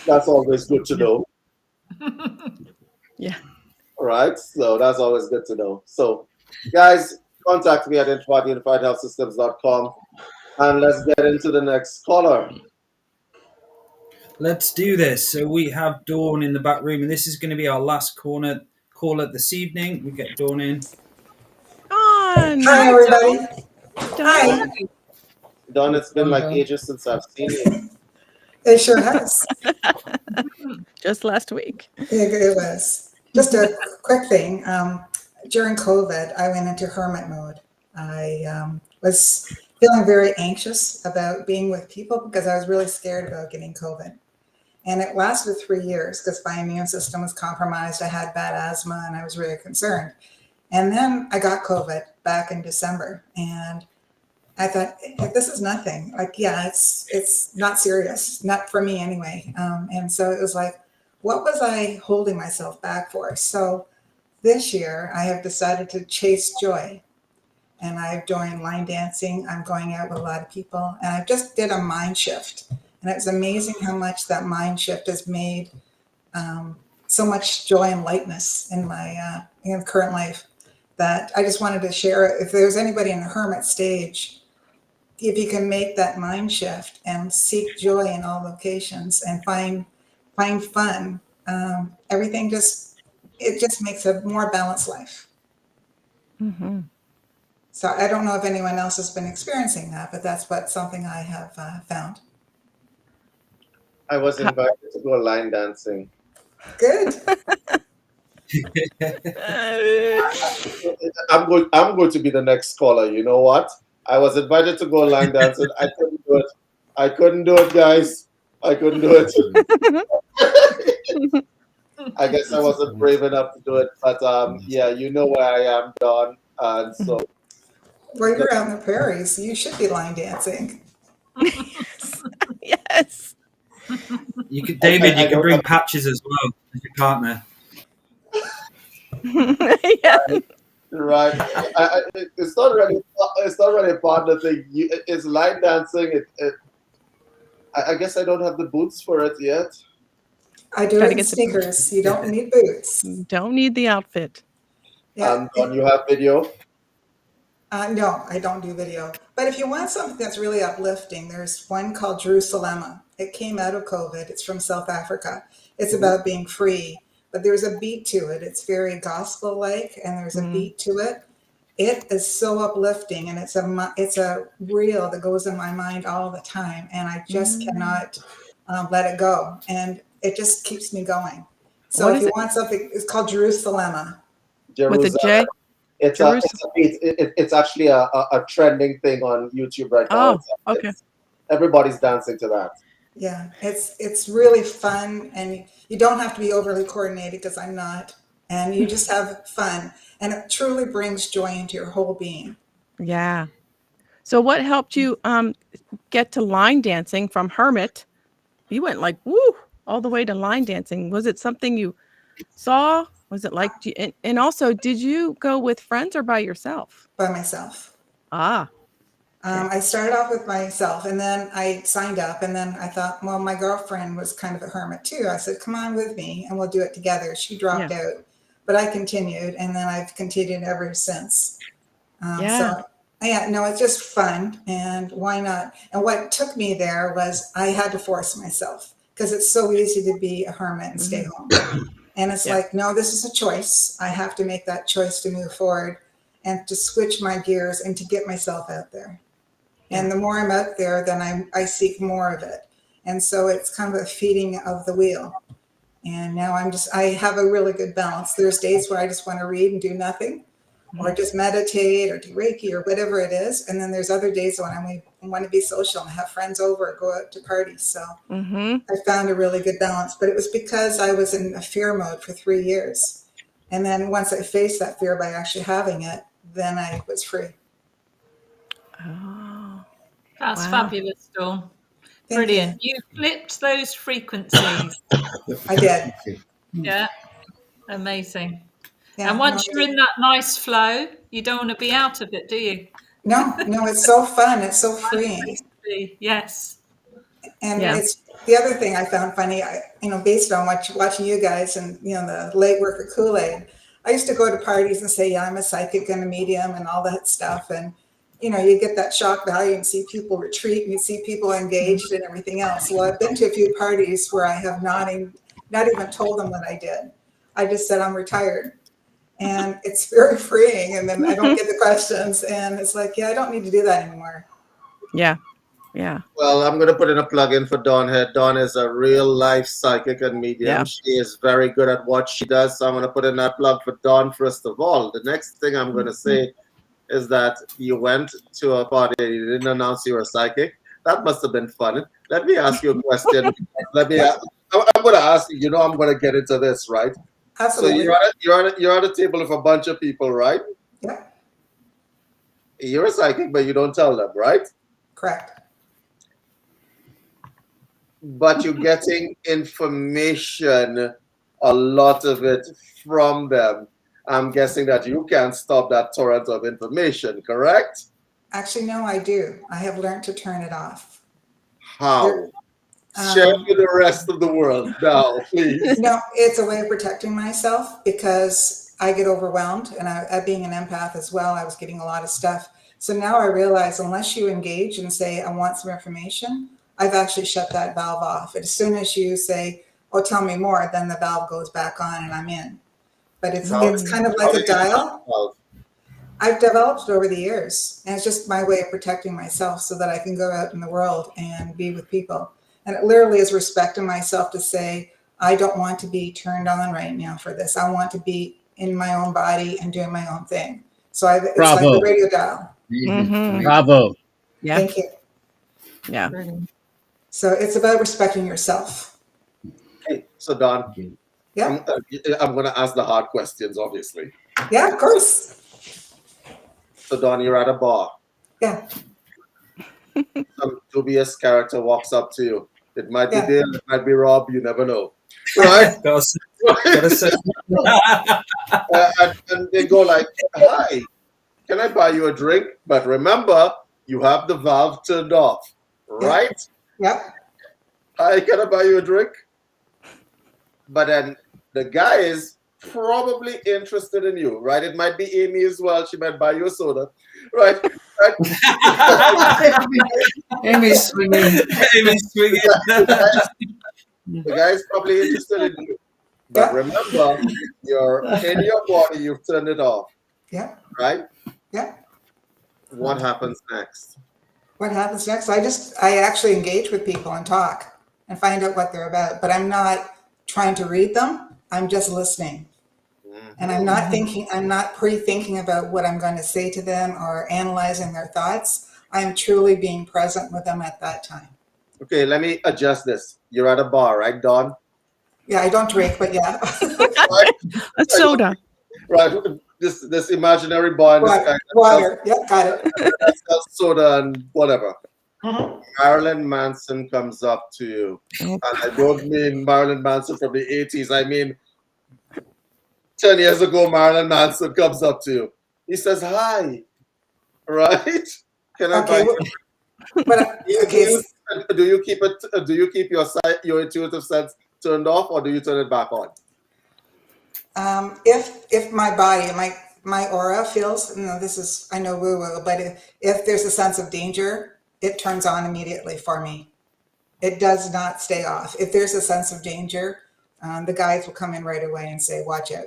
S4: That's always good to know.
S5: Yeah.
S4: All right. So that's always good to know. So, guys, contact me at info@unifiedhealthsystems.com. And let's get into the next caller.
S2: Let's do this. So we have Dawn in the back room, and this is going to be our last caller this evening. We get Dawn in.
S5: Dawn.
S8: Hi, everybody.
S5: Dawn.
S8: Hi.
S4: Dawn, it's been like ages since I've seen you.
S8: It sure has.
S5: Just last week.
S8: It was. Just a quick thing. During COVID, I went into hermit mode. I was feeling very anxious about being with people because I was really scared about getting COVID. And it lasted 3 years because my immune system was compromised. I had bad asthma and I was really concerned. And then I got COVID back in December. And I thought, this is nothing. Like, yeah, it's not serious, not for me anyway. And so it was like, what was I holding myself back for? So this year I have decided to chase joy. and I've joined line dancing. I'm going out with a lot of people, and I just did a mind shift, and it's amazing how much that mind shift has made so much joy and lightness in my current life, that I just wanted to share it. If there's anybody in a hermit stage, if you can make that mind shift and seek joy in all locations and find fun, everything just makes a more balanced life.
S5: Mm-hmm.
S8: So I don't know if anyone else has been experiencing that, but that's something I have found.
S4: I was invited to go line dancing.
S8: Good.
S4: I'm going to be the next caller. You know what? I was invited to go line dancing. I couldn't do it. I couldn't do it, guys. I couldn't do it. I guess I wasn't brave enough to do it. But yeah, you know where I am, Dawn. And so.
S8: Well, you're out in the prairies. You should be line dancing.
S5: Yes.
S2: You could, David. You can bring patches as well as your partner.
S5: Yeah.
S4: Right. It's not really a partner thing. It's line dancing. I guess I don't have the boots for it yet.
S8: I do it in sneakers. You don't need boots.
S5: Don't need the outfit.
S8: Yeah.
S4: Dawn, you have video?
S8: No, I don't do video. But if you want something that's really uplifting, there's one called Jerusalem. It came out of COVID. It's from South Africa. It's about being free, but there's a beat to it. It's very gospel-like, and there's a beat to it. It is so uplifting, and it's a reel that goes in my mind all the time, and I just cannot let it go, and it just keeps me going. So if you want something, it's called Jerusalem.
S5: With a J?
S4: It's actually a trending thing on YouTube right now.
S5: Oh, okay.
S4: Everybody's dancing to that.
S8: Yeah, it's really fun, and you don't have to be overly coordinated, because I'm not, and you just have fun, and it truly brings joy into your whole being.
S5: Yeah. So what helped you get to line dancing from hermit? You went like all the way to line dancing. Was it something you saw? Was it like, and also, did you go with friends or by yourself?
S8: By myself.
S5: Ah.
S8: I started off with myself, and then I signed up, and then I thought, well, my girlfriend was kind of a hermit too. I said, come on with me and we'll do it together. She dropped out, but I continued, and then I've continued ever since. So yeah, no, it's just fun, and why not? And what took me there was I had to force myself, because it's so easy to be a hermit and stay home. And it's like, no, this is a choice. I have to make that choice to move forward and to switch my gears and to get myself out there. And the more I'm out there, then I seek more of it. And so it's kind of a feeding of the wheel. And now I have a really good balance. There's days where I just want to read and do nothing, or just meditate or do Reiki or whatever it is. And then there's other days when I want to be social and have friends over or go out to parties. So I found a really good balance. But it was because I was in a fear mode for 3 years. And then once I faced that fear by actually having it, then I was free.
S5: Oh,
S3: that's fabulous, Dawn. Brilliant. You flipped those frequencies.
S8: I did.
S3: Yeah. Amazing. Yeah, and once you're in that nice flow, you don't want to be out of it, do you?
S8: No, it's so fun. It's so freeing.
S3: Yes.
S8: And it's the other thing I found funny, based on watching you guys and, the late work at Kool-Aid, I used to go to parties and say, I'm a psychic and a medium and all that stuff. And, you get that shock value and see people retreat and you see people engaged and everything else. Well, I've been to a few parties where I have not even told them what I did. I just said I'm retired. And it's very freeing. And then I don't get the questions. And it's like, I don't need to do that anymore.
S5: Yeah. Yeah.
S4: Well, I'm going to put in a plug in for Dawn here. Dawn is a real life psychic and medium. Yeah. She is very good at what she does. So I'm going to put in that plug for Dawn first of all. The next thing I'm going to say is that you went to a party and you didn't announce you were a psychic. That must have been fun. Let me ask you a question. I'm going to ask you, I'm going to get into this, right?
S8: Absolutely.
S4: So you're at a table with a bunch of people, right?
S8: Yeah.
S4: You're a psychic, but you don't tell them, right?
S8: Correct.
S4: But you're getting information, a lot of it from them. I'm guessing that you can't stop that torrent of information, correct?
S8: Actually, no, I do. I have learned to turn it off.
S4: How? Share with the rest of the world now, please.
S8: No, it's a way of protecting myself because I get overwhelmed, and I being an empath as well, I was getting a lot of stuff. So now I realize unless you engage and say, I want some information, I've actually shut that valve off. As soon as you say, oh, tell me more, then the valve goes back on and I'm in. But it's kind of like a dial. I've developed it over the years, and it's just my way of protecting myself so that I can go out in the world and be with people. And it literally is respecting myself to say, I don't want to be turned on right now for this. I want to be in my own body and doing my own thing. So it's like a radio dial.
S5: Mhm.
S1: Bravo.
S5: Yeah.
S8: Thank you.
S5: Yeah.
S8: So it's about respecting yourself.
S4: Okay, so Don,
S8: Yeah.
S4: I'm going to ask the hard questions, obviously.
S8: Yeah, of course.
S4: So Don, you're at a bar.
S8: Yeah.
S4: Some dubious character walks up to you. It might be
S8: Yeah.
S4: Dale, it might be Rob, you never know. Right? And they go like, hi, can I buy you a drink? But remember, you have the valve turned off, right?
S8: Yep.
S4: Hi, can I buy you a drink? But then the guy is probably interested in you, right? It might be Amy as well. She might buy you a soda, right?
S6: Amy's swinging.
S2: Amy's swinging.
S4: The guy is probably interested in you. But remember, you're in your body, you've turned it off.
S8: Yeah.
S4: Right?
S8: Yeah.
S4: What happens next?
S8: What happens next? I actually engage with people and talk and find out what they're about. But I'm not trying to read them. I'm just listening. And I'm not thinking, I'm not pre-thinking about what I'm going to say to them or analyzing their thoughts. I am truly being present with them at that time.
S4: Okay, let me adjust this. You're at a bar, right, Dawn?
S8: Yeah, I don't drink, but yeah.
S4: Right?
S5: A soda.
S4: Right. This imaginary bar in the sky.
S8: Water. Yep, got it.
S4: That sells soda and whatever. Marilyn Manson comes up to you. And I don't mean Marilyn Manson from the 80s. I mean 10 years ago, Marilyn Manson comes up to you. He says, hi. Right? Can I buy you?
S8: But
S4: Do you keep it? Do you keep your intuitive sense turned off, or do you turn it back on?
S8: If my body, my aura feels, this is, I know woo-woo, but if there's a sense of danger, it turns on immediately for me. It does not stay off. If there's a sense of danger, the guides will come in right away and say, watch out.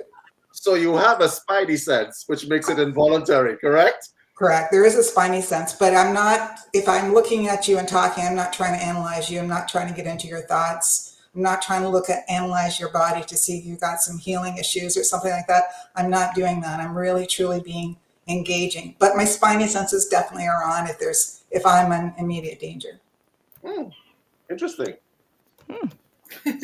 S4: So you have a spidey sense, which makes it involuntary, correct?
S8: Correct. There is a spiny sense, but I'm not, if I'm looking at you and talking, I'm not trying to analyze you. I'm not trying to get into your thoughts. I'm not trying to analyze your body to see if you've got some healing issues or something like that. I'm not doing that. I'm really, truly being engaging. But my spiny senses definitely are on if I'm in immediate danger.
S4: Interesting.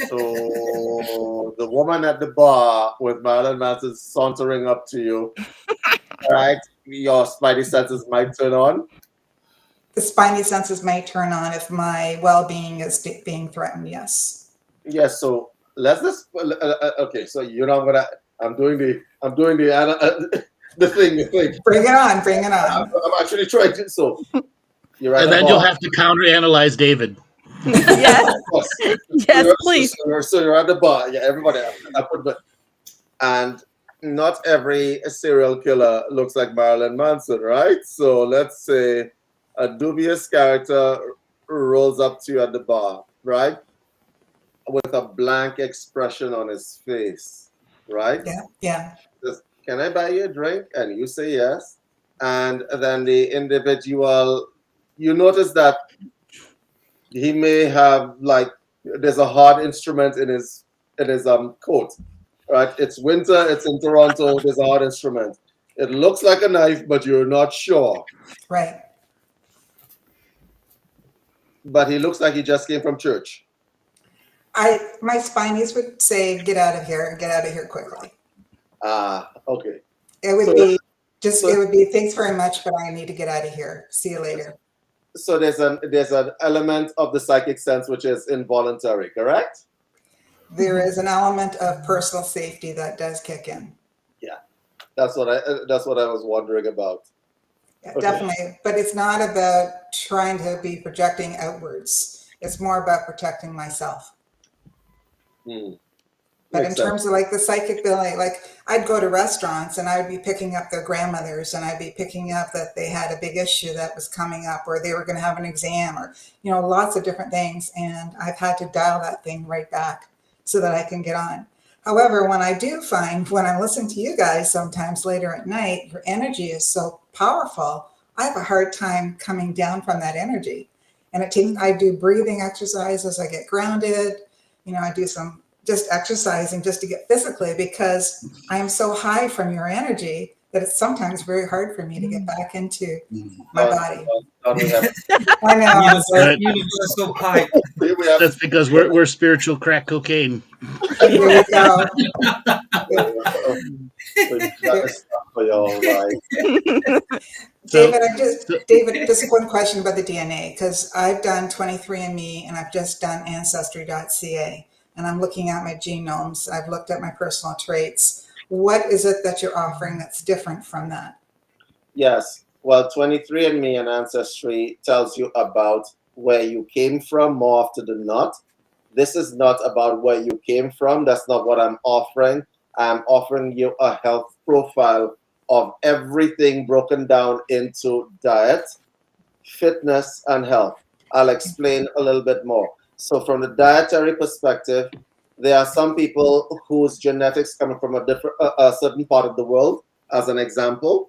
S4: So the woman at the bar with Marilyn Manson sauntering up to you, right? Your spidey senses might turn on.
S8: The spiny senses may turn on if my well-being is being threatened. Yes.
S4: Yes. So let's just okay. So I'm doing the thing.
S8: Bring it on. Bring it on.
S4: I'm actually trying to. So you're right.
S1: And then you'll have to counter-analyze David.
S5: Yes. Yes, please.
S4: So you're at the bar. Yeah, everybody. And not every serial killer looks like Marilyn Manson, right? So let's say a dubious character rolls up to you at the bar, right? With a blank expression on his face, right?
S8: Yeah. Yeah.
S4: Says, can I buy you a drink? And you say yes. And then the individual, you notice that he may have there's a hard instrument in his coat, right? It's winter, it's in Toronto, there's a hard instrument. It looks like a knife, but you're not sure.
S8: Right.
S4: But he looks like he just came from church.
S8: My spinies would say, get out of here quickly.
S4: Okay.
S8: It would be thanks very much, but I need to get out of here. See you later.
S4: So there's an element of the psychic sense which is involuntary, correct?
S8: There is an element of personal safety that does kick in.
S4: Yeah. That's what I was wondering about.
S8: Yeah,
S4: Okay.
S8: definitely. But it's not about trying to be projecting outwards. It's more about protecting myself. But in terms of like the psychic ability, like I'd go to restaurants and I would be picking up their grandmothers, and I'd be picking up that they had a big issue that was coming up, or they were going to have an exam, or, you know, lots of different things. And I've had to dial that thing right back so that I can get on. However, when I do find, when I'm listening to you guys sometimes later at night, your energy is so powerful, I have a hard time coming down from that energy. And I do breathing exercises, I get grounded, you know, I do some just exercising just to get physically, because I am so high from your energy that it's sometimes very hard for me to get back into my body. I know.
S2: Universal pipe.
S1: That's because we're spiritual crack cocaine.
S8: There you go. David, just one question about the DNA, because I've done 23andMe and I've just done Ancestry.ca, and I'm looking at my genomes. I've looked at my personal traits. What is it that you're offering that's different from that?
S4: Yes. Well, 23andMe and Ancestry tells you about where you came from more often than not. This is not about where you came from. That's not what I'm offering. I'm offering you a health profile of everything broken down into diet, fitness, and health. I'll explain a little bit more. So from the dietary perspective, there are some people whose genetics come from a certain part of the world, as an example,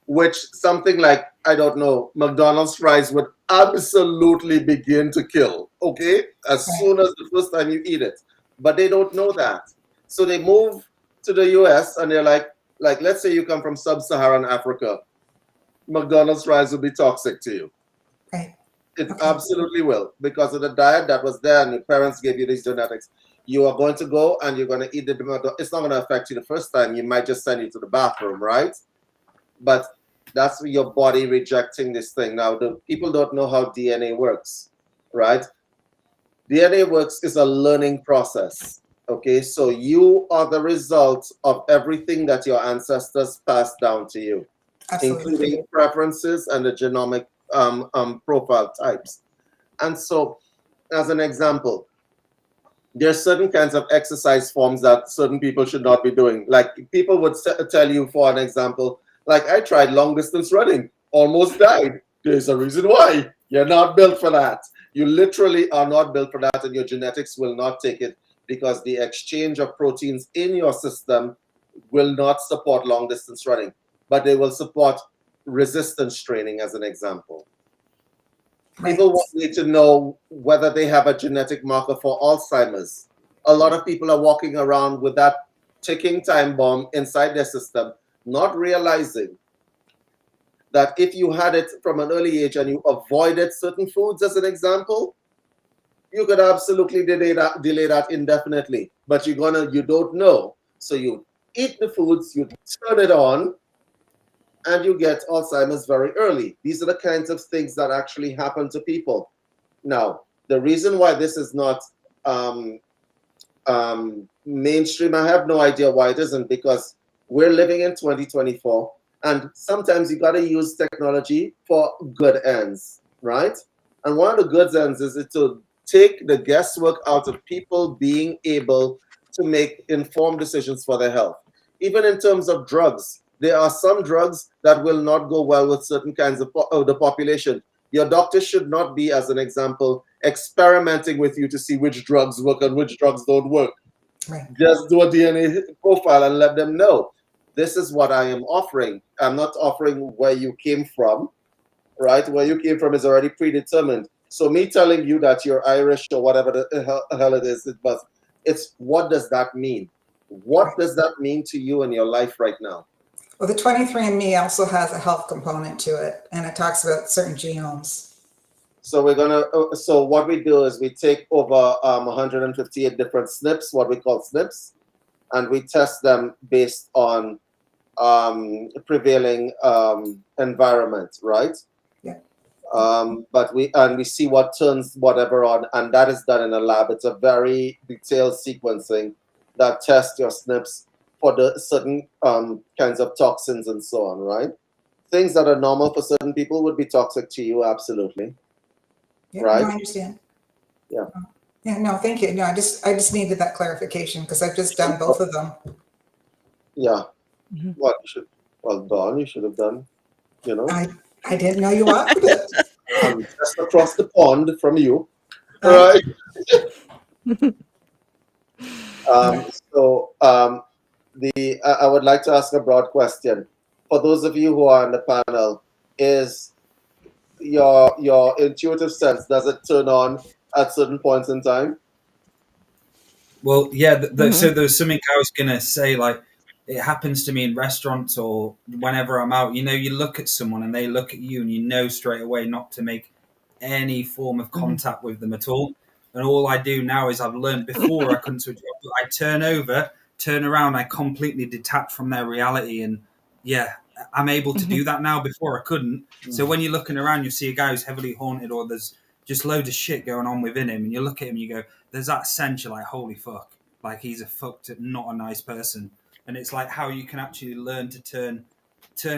S4: which something like, I don't know, McDonald's fries would absolutely begin to kill, okay? As soon as the first time you eat it. But they don't know that. So they move to the US and they're like, let's say you come from sub-Saharan Africa, McDonald's fries will be toxic to you.
S8: Right.
S4: It absolutely will, because of the diet that was there and your parents gave you these genetics. You are going to go and you're going to eat it's not going to affect you the first time. You might just send you to the bathroom, right? But that's your body rejecting this thing. Now, the people don't know how DNA works, right? DNA works is a learning process, okay? So you are the result of everything that your ancestors passed down to you, including preferences and the genomic profile types. And so, as an example, there are certain kinds of exercise forms that certain people should not be doing. Like people would tell you, for an example, like I tried long distance running, almost died. There's a reason why. You're not built for that. You literally are not built for that, and your genetics will not take it, because the exchange of proteins in your system will not support long distance running, but they will support resistance training, as an example. People need to know whether they have a genetic marker for Alzheimer's. A lot of people are walking around with that ticking time bomb inside their system, not realizing that if you had it from an early age and you avoided certain foods, as an example, you could absolutely delay that indefinitely. But you don't know. So you eat the foods, you turn it on, and you get Alzheimer's very early. These are the kinds of things that actually happen to people. Now, the reason why this is not mainstream, I have no idea why it isn't, because we're living in 2024, and sometimes you got to use technology for good ends, right? And one of the good ends is to take the guesswork out of people being able to make informed decisions for their health. Even in terms of drugs, there are some drugs that will not go well with certain kinds of the population. Your doctor should not be, as an example, experimenting with you to see which drugs work and which drugs don't work. Right. Just do a DNA profile and let them know. This is what I am offering. I'm not offering where you came from, right? Where you came from is already predetermined. So me telling you that you're Irish or whatever the hell it is, it's what does that mean? What does that mean to you in your life right now?
S8: Well, the 23andMe also has a health component to it, and it talks about certain genomes.
S4: So so what we do is we take over 158 different SNPs, what we call SNPs, and we test them based on prevailing environment, right?
S8: Yeah.
S4: But we see what turns whatever on, and that is done in a lab. It's a very detailed sequencing that tests your SNPs for the certain kinds of toxins and so on, right? Things that are normal for certain people would be toxic to you, absolutely.
S8: Yeah,
S4: Right?
S8: no, I understand.
S4: Yeah.
S8: Yeah, no, thank you. No, I just needed that clarification because I've just done both of them.
S4: Yeah.
S5: Mhm.
S4: Well, Dawn, you should have done, you know.
S8: I didn't know you offered it.
S4: I'm just across the pond from you.
S8: Uh,
S4: Right. I would like to ask a broad question. For those of you who are on the panel, is your intuitive sense, does it turn on at certain points in time?
S2: Well, yeah. So there's something I was gonna say. Like, it happens to me in restaurants or whenever I'm out. You know, you look at someone and they look at you, and you know straight away not to make any form of contact with them at all. And all I do now is I've learned before I couldn't switch off. But I turn around, I completely detach from their reality, and yeah, I'm able to do that now. Before I couldn't. So when you're looking around, you see a guy who's heavily haunted, or there's just loads of shit going on within him, and you look at him, and you go, "There's that sense you're like, holy fuck, like he's not a nice person." And it's like how you can actually learn to turn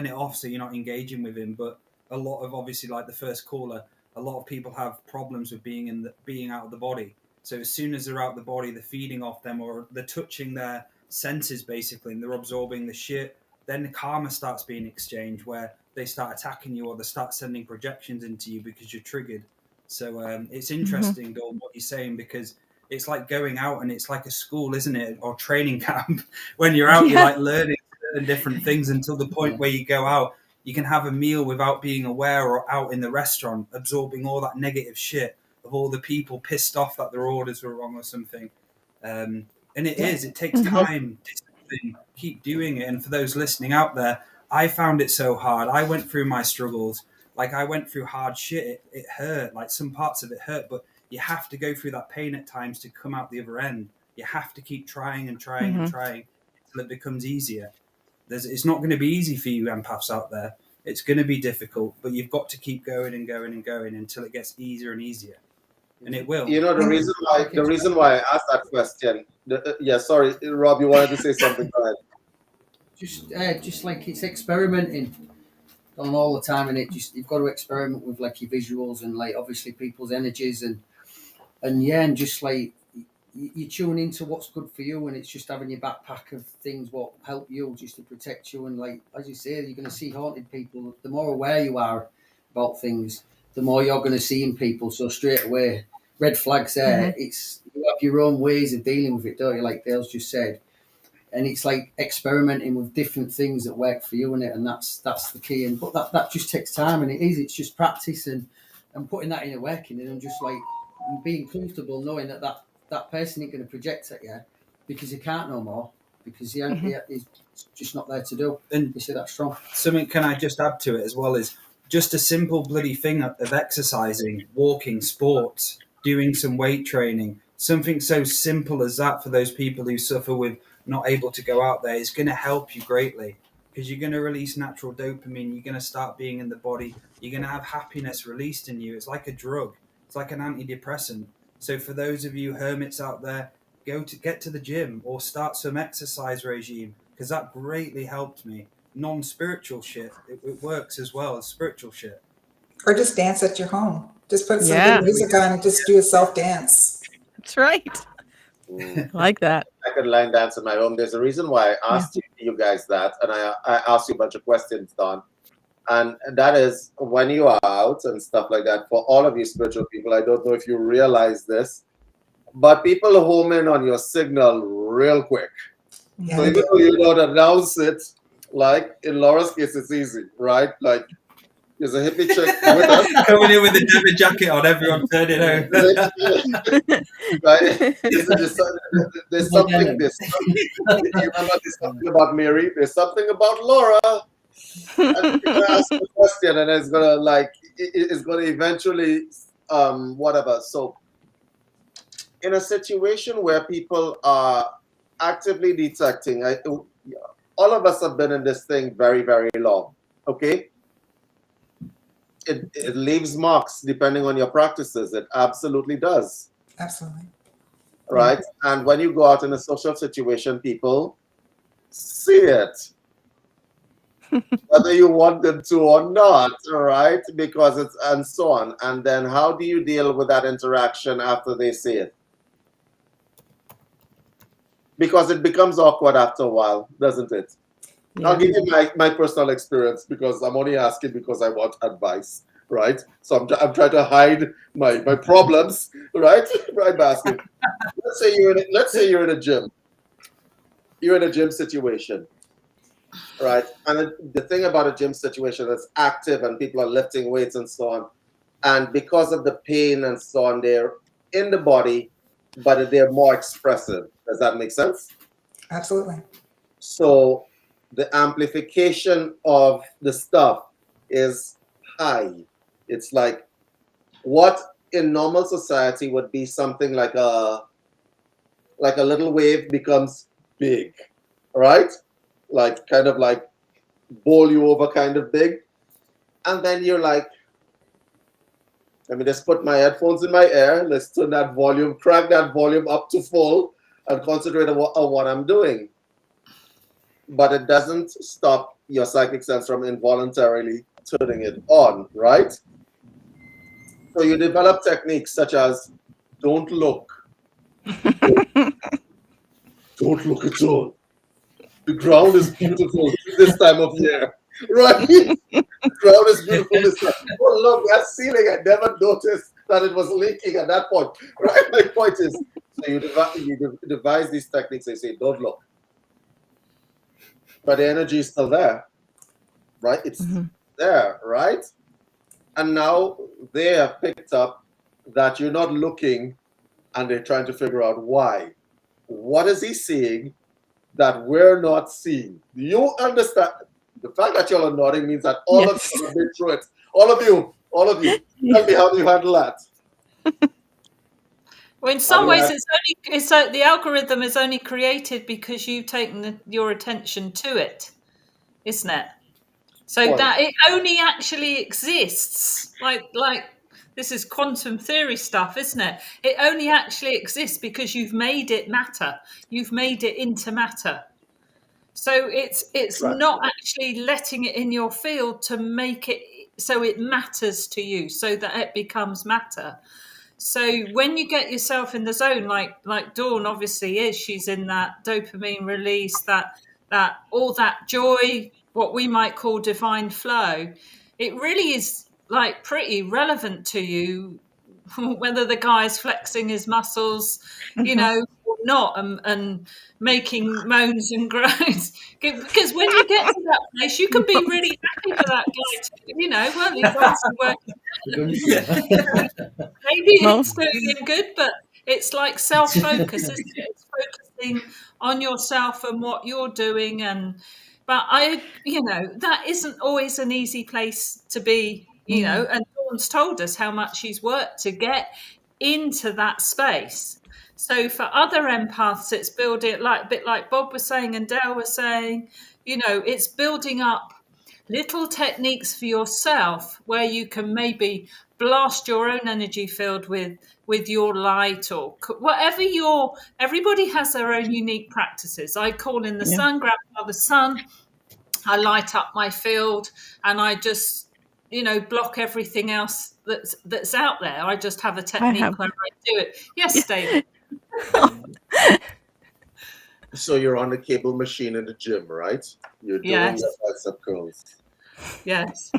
S2: it off so you're not engaging with him. But a lot of, obviously, like the first caller, a lot of people have problems with being out of the body. So as soon as they're out of the body, they're feeding off them, or they're touching their senses basically, and they're absorbing the shit. Then the karma starts being exchanged, where they start attacking you, or they start sending projections into you because you're triggered. So it's interesting, Dawn, what you're saying, because it's like going out, and it's like a school, isn't it, or training camp. When you're out, you're like learning certain different things until the point where you go out. You can have a meal without being aware, or out in the restaurant absorbing all that negative shit of all the people pissed off that their orders were wrong or something. And it takes time, discipline, keep doing it. And for those listening out there, I found it so hard. I went through my struggles. Like, I went through hard shit. It hurt. Like, some parts of it hurt, but you have to go through that pain at times to come out the other end. You have to keep trying and trying and trying until it becomes easier. It's not going to be easy for you empaths out there. It's going to be difficult, but you've got to keep going and going and going until it gets easier and easier. And it will.
S4: You know, the reason why I asked that question. Sorry, Rob, you wanted to say something. Go ahead.
S6: Just like it's experimenting on all the time, and you've got to experiment with like your visuals and like obviously people's energies and just like you tune into what's good for you, and it's just having your backpack of things what help you just to protect you. And like as you say, you're going to see haunted people. The more aware you are about things, the more you're going to see in people. So straight away, red flags there. It's you have your own ways of dealing with it, don't you? Like Dale's just said. And it's like experimenting with different things that work for you in it, and that's the key. And but that just takes time, and it's just practice and putting that in a working, and just like being comfortable knowing that person ain't going to project at you because he can't no more, because he's just not there to do. And you see that strong.
S2: Something can I just add to it as well is just a simple bloody thing of exercising, walking, sports, doing some weight training, something so simple as that for those people who suffer with not able to go out there is going to help you greatly, because you're going to release natural dopamine. You're going to start being in the body. You're going to have happiness released in you. It's like a drug. It's like an antidepressant. So for those of you hermits out there, get to the gym or start some exercise regime, because that greatly helped me. Non-spiritual shit, it works as well as spiritual shit.
S8: Or just dance at your home. Just put some good music on and just do a self dance.
S5: That's right. I like that.
S4: I could line dance in my home. There's a reason why I asked you guys that, and I asked you a bunch of questions, Don. And that is, when you are out and stuff like that, for all of you spiritual people, I don't know if you realize this, but people home in on your signal real quick.
S8: Yeah,
S4: So even though you don't announce it, like in Laura's case, it's easy, right? Like, there's a hippie chick with us.
S2: Coming in with a denim jacket on, everyone turning over.
S4: Right? There's something about Mary. There's something about Laura. And you're gonna ask a question, and it's gonna eventually whatever. So, in a situation where people are actively detecting, all of us have been in this thing very, very long. Okay. It leaves marks depending on your practices. It absolutely does.
S8: absolutely.
S4: Right? And when you go out in a social situation, people it, whether you want them to or not, right? Because it's and so on. And then how do you deal with that interaction after they say it? Because it becomes awkward after a while, doesn't it?
S5: Yeah.
S4: I'll give you my personal experience because I'm only asking because I want advice, right? So I'm trying to hide my problems, right? Right, basket. Let's say you're in a gym. You're in a gym situation, right? And the thing about a gym situation is active and people are lifting weights and so on. And because of the pain and so on, they're in the body, but they're more expressive. Does that make sense?
S8: Absolutely.
S4: So the amplification of the stuff is high. It's like what in normal society would be something like a little wave becomes big, right? Like kind of like bowl you over kind of big. And then you're like, let me just put my headphones in my ear. Let's turn that volume, crank that volume up to full and concentrate on what I'm doing. But it doesn't stop your psychic sense from involuntarily turning it on, right? So you develop techniques such as don't look. Don't look at all. The ground is beautiful this time of year, right? The ground is beautiful this time. Oh, look, that ceiling, I never noticed that it was leaking at that point, right? My point is, so you devise these techniques, they say, don't look. But the energy is still there, right? It's there, right? And now they have picked up that you're not looking and they're trying to figure out why. What is he seeing that we're not seeing? Do you understand? The fact that y'all are nodding means that all of you have been through it. All of you. Tell me how do you handle that?
S3: Well, in some ways, the algorithm is only created because you've taken your attention to it, isn't it? So that it only actually exists, like this is quantum theory stuff, isn't it? It only actually exists because you've made it matter. You've made it into matter. So it's not actually letting it in your field to make it so it matters to you, so that it becomes matter. So when you get yourself in the zone, like Dawn obviously is, she's in that dopamine release, that all that joy, what we might call divine flow, it really is like pretty relevant to you, whether the guy's flexing his muscles, you know, or not, and making moans and groans. Because when you get to that place, you can be really happy for that guy too, you know, well, he's obviously working. Maybe it's doing good, but it's like self-focus, isn't it? It's focusing on yourself and what you're doing. But that isn't always an easy place to be, you know, and Dawn's told us how much she's worked to get into that space. So for other empaths, it's building a bit like Bob was saying and Dale was saying, you know, it's building up little techniques for yourself where you can maybe blast your own energy field with your light or whatever everybody has their own unique practices. I call in the sun, grandfather sun. I light up my field and I just, you know, block everything else that's out there. I just have a technique where I do it. Yes, David.
S4: So you're on the cable machine in the gym, right? You're doing your bicep curls.
S3: Yes.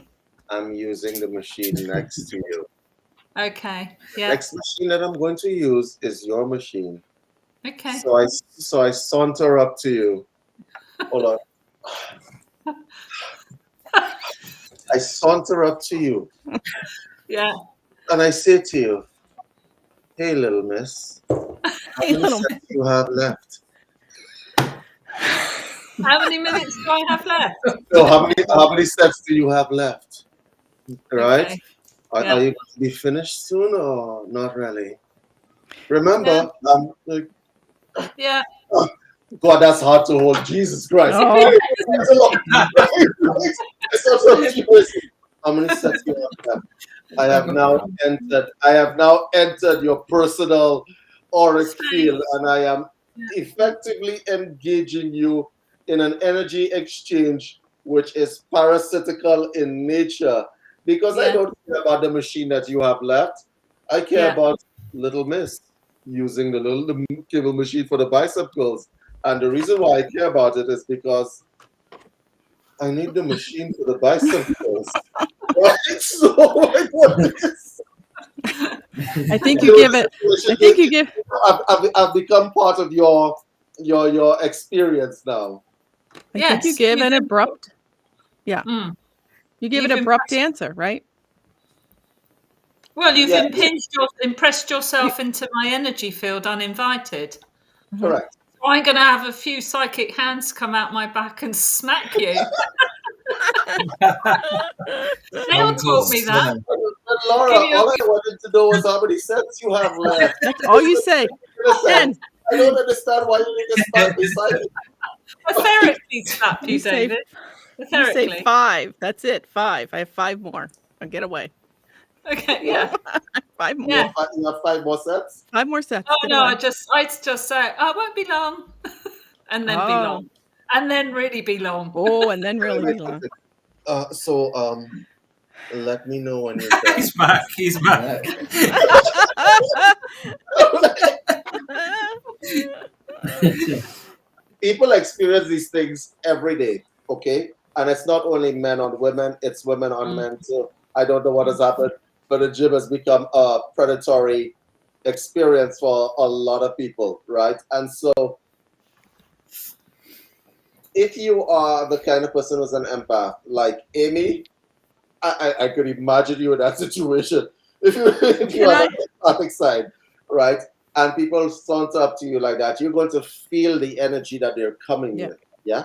S4: I'm using the machine next to you.
S3: Okay. Yeah.
S4: Next machine that I'm going to use is your machine.
S3: Okay.
S4: So I saunter up to you. Hold on. I saunter up to you.
S3: Yeah.
S4: And I say to you, hey, little miss, how many sets do you have left?
S3: How many minutes do I have left?
S4: No, how many sets do you have left? Right?
S3: Okay.
S4: Are you going to be finished soon or not really? Remember,
S3: yeah.
S4: God, that's hard to hold. Jesus Christ.
S5: Oh.
S4: How many sets do you have left? I have now entered your personal auric field, and I am effectively engaging you in an energy exchange which is parasitical in nature, because I don't care about the machine that you have left. I care about little miss using the cable machine for the bicep curls. And the reason why I care about it is because I need the machine for the bicep curls. Right? So I want this.
S5: I think you give it. I think you give.
S4: I've become part of your experience now.
S5: I think you give an abrupt. Yeah. You give
S3: You've
S5: an abrupt answer, right?
S3: Well, you've impressed yourself into my energy field uninvited.
S4: Correct.
S3: So I'm going to have a few psychic hands come out my back and smack you. Dale taught me that.
S4: But Laura, all I wanted to know was how many cents you have left.
S5: That's all you say. 10.
S4: I don't understand why you need to smack me psychic.
S3: Etherically slap you, David.
S5: You say 5. That's it. 5. I have 5 more. I'll get away.
S3: Okay, yeah.
S5: 5 more.
S3: Yeah.
S4: You have 5 more sets?
S5: 5 more sets.
S3: Oh, no, I just say, oh, it won't be long. And then be long. And then really be long.
S5: Oh, and then really be long.
S4: Let me know when you're done.
S2: He's back.
S4: People experience these things every day, okay? And it's not only men on women, it's women on men too. I don't know what has happened, but the gym has become a predatory experience for a lot of people, right? And so if you are the kind of person who's an empath, like Amy, I could imagine you in that situation. If you are on the empathic side, right? And people saunter up to you like that, you're going to feel the energy that they're coming with. Yeah?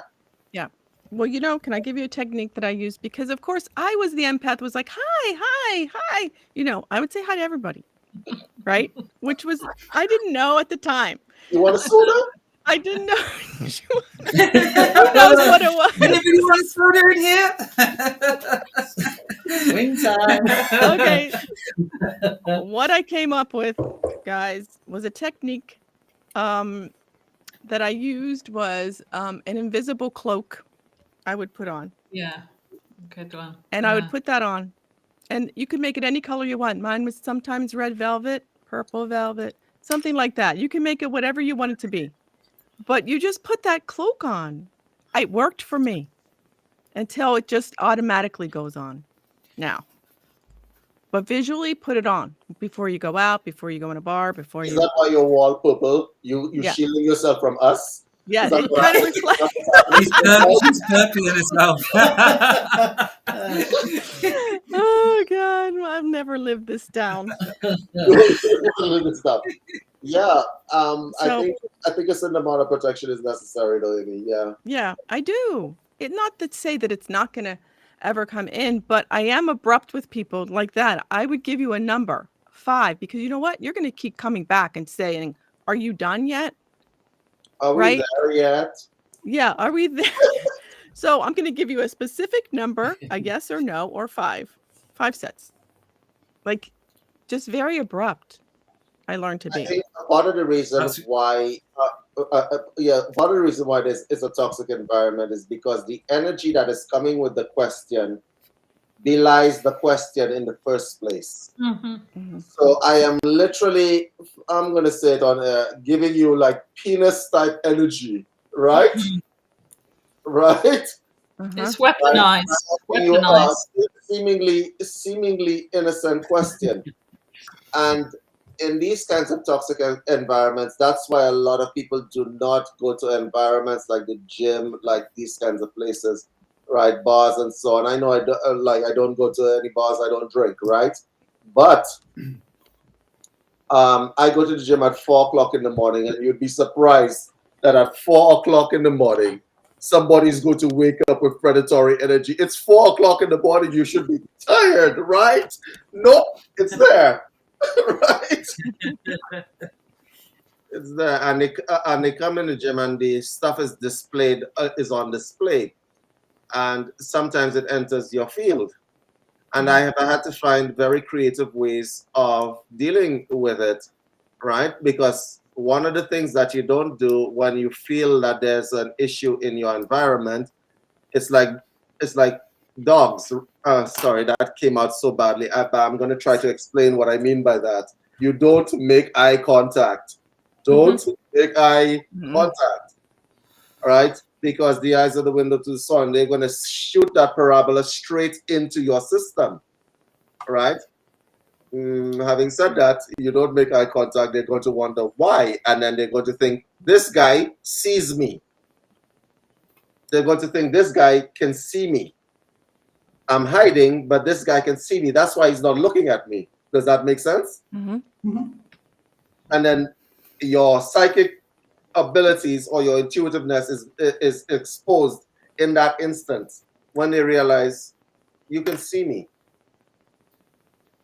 S5: Yeah. Well, can I give you a technique that I use? Because, of course, I was the empath, was like, hi. I would say hi to everybody, right? Which was, I didn't know at the time.
S4: You want a soda?
S5: I didn't know. Who knows what it was?
S2: Anybody want a soda in here?
S6: Swing time.
S5: Okay. What I came up with, guys, was a technique that I used was an invisible cloak I would put on.
S3: Yeah, good one.
S5: And I would put that on. And you could make it any color you want. Mine was sometimes red velvet, purple velvet, something like that. You can make it whatever you want it to be. But you just put that cloak on. It worked for me until it just automatically goes on now. But visually put it on before you go out, before you go in a bar, before you...
S4: Is that why your wall purple? You shielding yourself from us?
S5: Yeah, it kind of reflects.
S2: He's circling himself.
S5: Oh, God. I've never lived this down.
S4: Yeah, I think a certain amount of protection is necessary, though, Amy. Yeah.
S5: Yeah, I do. Not to say that it's not going to ever come in, but I am abrupt with people like that. I would give you a number, 5, because you know what? You're going to keep coming back and saying, "Are you done yet?
S4: Are we there yet?"
S5: Yeah, are we there? So I'm going to give you a specific number, a yes or no, or 5 sets. Like, just very abrupt. I learned to be.
S4: I think part of the reason why, part of the reason why this is a toxic environment is because the energy that is coming with the question belies the question in the first place. So I am literally, I'm going to say it on giving you like penis type energy, right? Right?
S3: It's weaponized.
S4: Weaponized. Seemingly innocent question. And in these kinds of toxic environments, that's why a lot of people do not go to environments like the gym, like these kinds of places, right? Bars and so on. I know I don't go to any bars, I don't drink, right? But I go to the gym at 4 o'clock in the morning, and you'd be surprised that at 4 o'clock in the morning, somebody's going to wake up with predatory energy. It's 4 o'clock in the morning, you should be tired, right? Nope, it's there. Right? It's there, and they come in the gym, and the stuff is displayed, is on display, and sometimes it enters your field. And I have had to find very creative ways of dealing with it, right? Because one of the things that you don't do when you feel that there's an issue in your environment, it's like dogs. Sorry, that came out so badly. I'm going to try to explain what I mean by that. You don't make eye contact. Don't make eye contact. All right? Because the eyes are the window to the sun. They're going to shoot that parabola straight into your system. All right? Having said that, you don't make eye contact, they're going to wonder why. And then they're going to think, this guy sees me. They're going to think, this guy can see me. I'm hiding, but this guy can see me. That's why he's not looking at me. Does that make sense? And then your psychic abilities or your intuitiveness is exposed in that instant when they realize you can see me.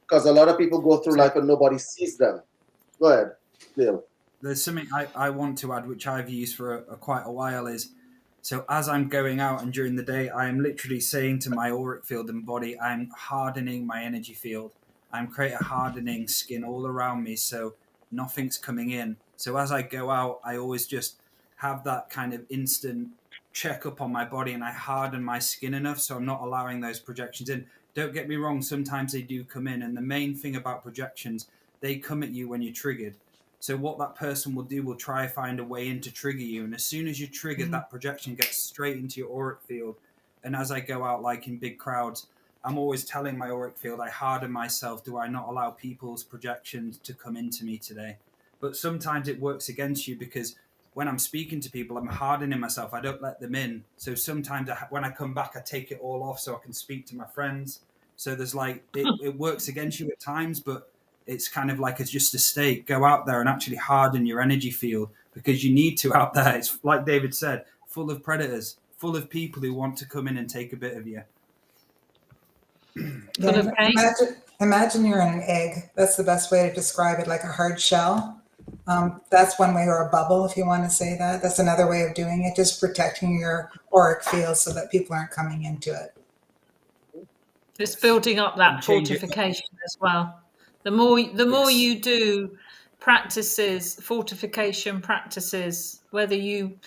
S4: Because a lot of people go through life and nobody sees them. Go ahead, Dale.
S2: There's something I want to add, which I've used for quite a while, is so as I'm going out and during the day, I am literally saying to my auric field and body, I'm hardening my energy field. I'm creating a hardening skin all around me so nothing's coming in. So as I go out, I always just have that kind of instant checkup on my body and I harden my skin enough so I'm not allowing those projections in. Don't get me wrong, sometimes they do come in. And the main thing about projections, they come at you when you're triggered. So what that person will do will try to find a way in to trigger you. And as soon as you're triggered, that projection gets straight into your auric field. And as I go out, like in big crowds, I'm always telling my auric field, I harden myself. Do I not allow people's projections to come into me today? But sometimes it works against you because when I'm speaking to people, I'm hardening myself. I don't let them in. So sometimes when I come back, I take it all off so I can speak to my friends. So there's like, it works against you at times, but it's kind of like it's just a state. Go out there and actually harden your energy field because you need to out there. It's like David said, full of predators, full of people who want to come in and take a bit of you.
S8: Yeah, imagine you're in an egg. That's the best way to describe it, like a hard shell. That's one way, or a bubble, if you want to say that. That's another way of doing it, just protecting your auric field so that people aren't coming into it.
S3: It's building up that fortification as well. The more you do fortification practices, whether you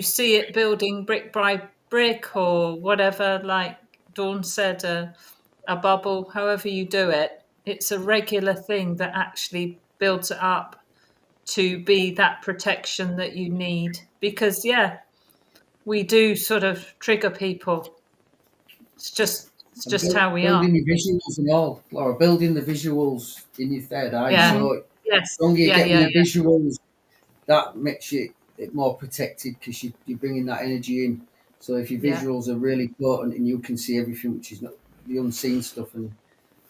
S3: see it building brick by brick or whatever, like Dawn said, a bubble, however you do it, it's a regular thing that actually builds it up to be that protection that you need. Because, we do sort of trigger people. It's just how we are.
S6: Building your visuals and all, Laura, building the visuals in your third eye.
S3: Yeah.
S6: So
S3: yes.
S6: the stronger you get the visuals, that makes it more protected because you're bringing that energy in. So if your visuals are really potent and you can see everything, which is not the unseen stuff, and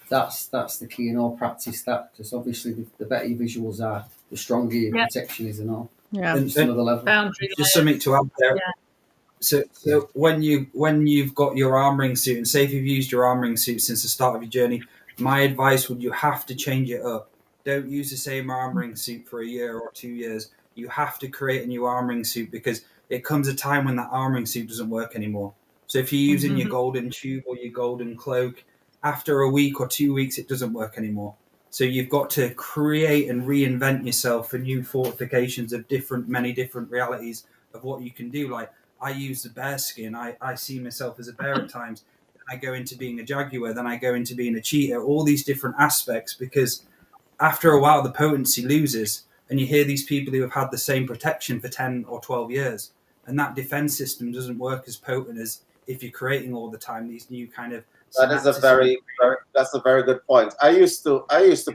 S6: that's the key in all practice. That just obviously the better your visuals are, the stronger your protection is and all.
S5: Yeah.
S6: And just another level.
S2: Just something to add there. Yeah. So when you've got your arm ring suit, and say if you've used your arm ring suit since the start of your journey, my advice would you have to change it up. Don't use the same arm ring suit for a year or 2 years. You have to create a new arm ring suit because it comes a time when that arm ring suit doesn't work anymore. So if you're using your golden tube or your golden cloak, after a week or 2 weeks, it doesn't work anymore. So you've got to create and reinvent yourself for new fortifications of many different realities of what you can do. Like I use the bear skin. I see myself as a bear at times. I go into being a jaguar, then I go into being a cheetah, all these different aspects, because after a while, the potency loses. And you hear these people who have had the same protection for 10 or 12 years. And that defense system doesn't work as potent as if you're creating all the time these new kind of...
S4: That's a very good point. I used to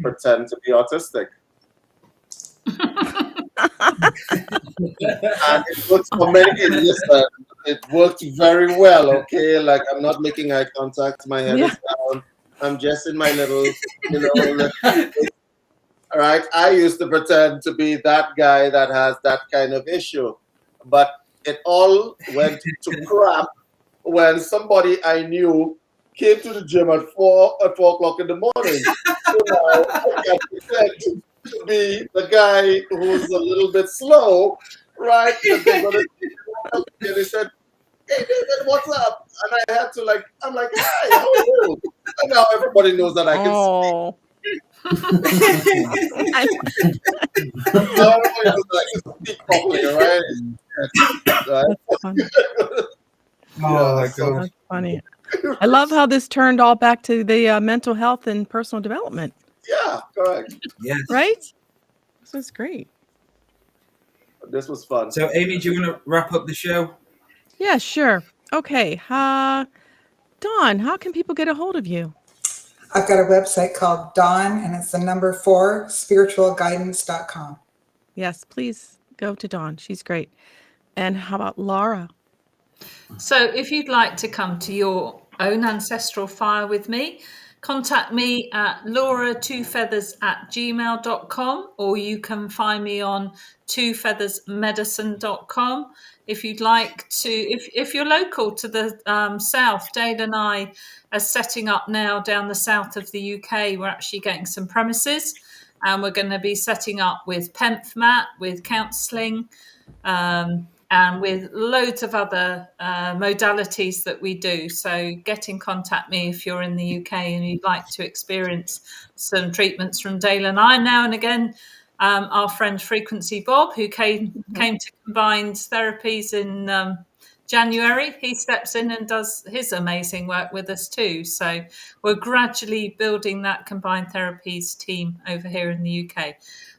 S4: pretend to be autistic. And it worked for many years. It worked very well, okay? Like I'm not making eye contact, my head is down. I'm just in my little, all right. I used to pretend to be that guy that has that kind of issue. But it all went to crap when somebody I knew came to the gym at 4 o'clock in the morning. So now I can pretend to be the guy who's a little bit slow, right? And they said, "Hey David, what's up?" And I had to I'm like, "Hi, how are you?" And now everybody knows that I can speak.
S5: That's funny.
S2: Oh my God.
S5: That's funny. I love how this turned all back to the mental health and personal development.
S4: Yeah, correct.
S2: Yes.
S5: Right? This was great.
S4: This was fun.
S2: So, Amy, do you want to wrap up the show?
S5: Yeah, sure. Okay. Dawn, how can people get a hold of you?
S8: I've got a website called Dawn, and it's the number 4, spiritualguidance.com.
S5: Yes, please go to Dawn. She's great. And how about Laura?
S3: So if you'd like to come to your own ancestral fire with me, contact me at laura2feathers@gmail.com, or you can find me on twofeathersmedicine.com. If you'd like to, if you're local to the south, Dale and I are setting up now down the south of the UK. We're actually getting some premises, and we're going to be setting up with PEMFMAT, with counselling, and with loads of other modalities that we do. So get in contact me if you're in the UK and you'd like to experience some treatments from Dale and I. Now and again, our friend Frequency Bob, who came to Combined Therapies in January, he steps in and does his amazing work with us too. So we're gradually building that Combined Therapies team over here in the UK.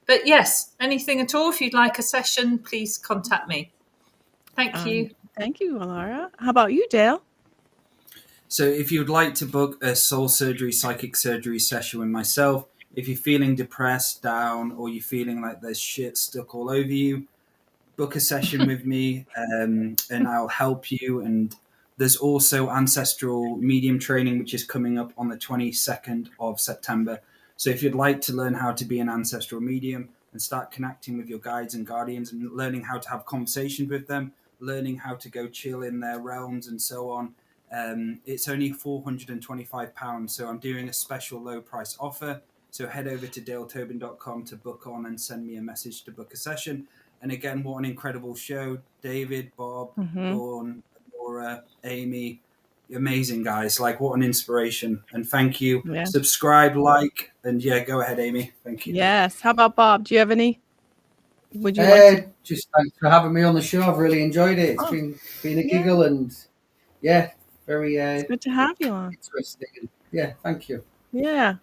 S3: But yes, anything at all, if you'd like a session, please contact me. Thank you.
S5: Thank you, Laura. How about you, Dale?
S2: So if you'd like to book a soul surgery, psychic surgery session with myself, if you're feeling depressed, down, or you're feeling like there's shit stuck all over you, book a session with me and I'll help you. And there's also Ancestral Medium training, which is coming up on the 22nd of September. So if you'd like to learn how to be an ancestral medium and start connecting with your guides and guardians and learning how to have conversations with them, learning how to go chill in their realms and so on, it's only £425. So I'm doing a special low price offer. So head over to daletobin.com to book on and send me a message to book a session. And again, what an incredible show. David, Bob, Dawn, Laura, Amy, amazing guys. Like, what an inspiration. And thank you. Yeah. Subscribe, like, and yeah, go ahead, Amy. Thank you.
S5: Yes. How about Bob? Do you have any?
S6: Would you like to... Just thanks for having me on the show. I've really enjoyed it. It's been a giggle and very
S5: it's good to have you on.
S6: Interesting. Yeah, thank you.
S5: Yeah.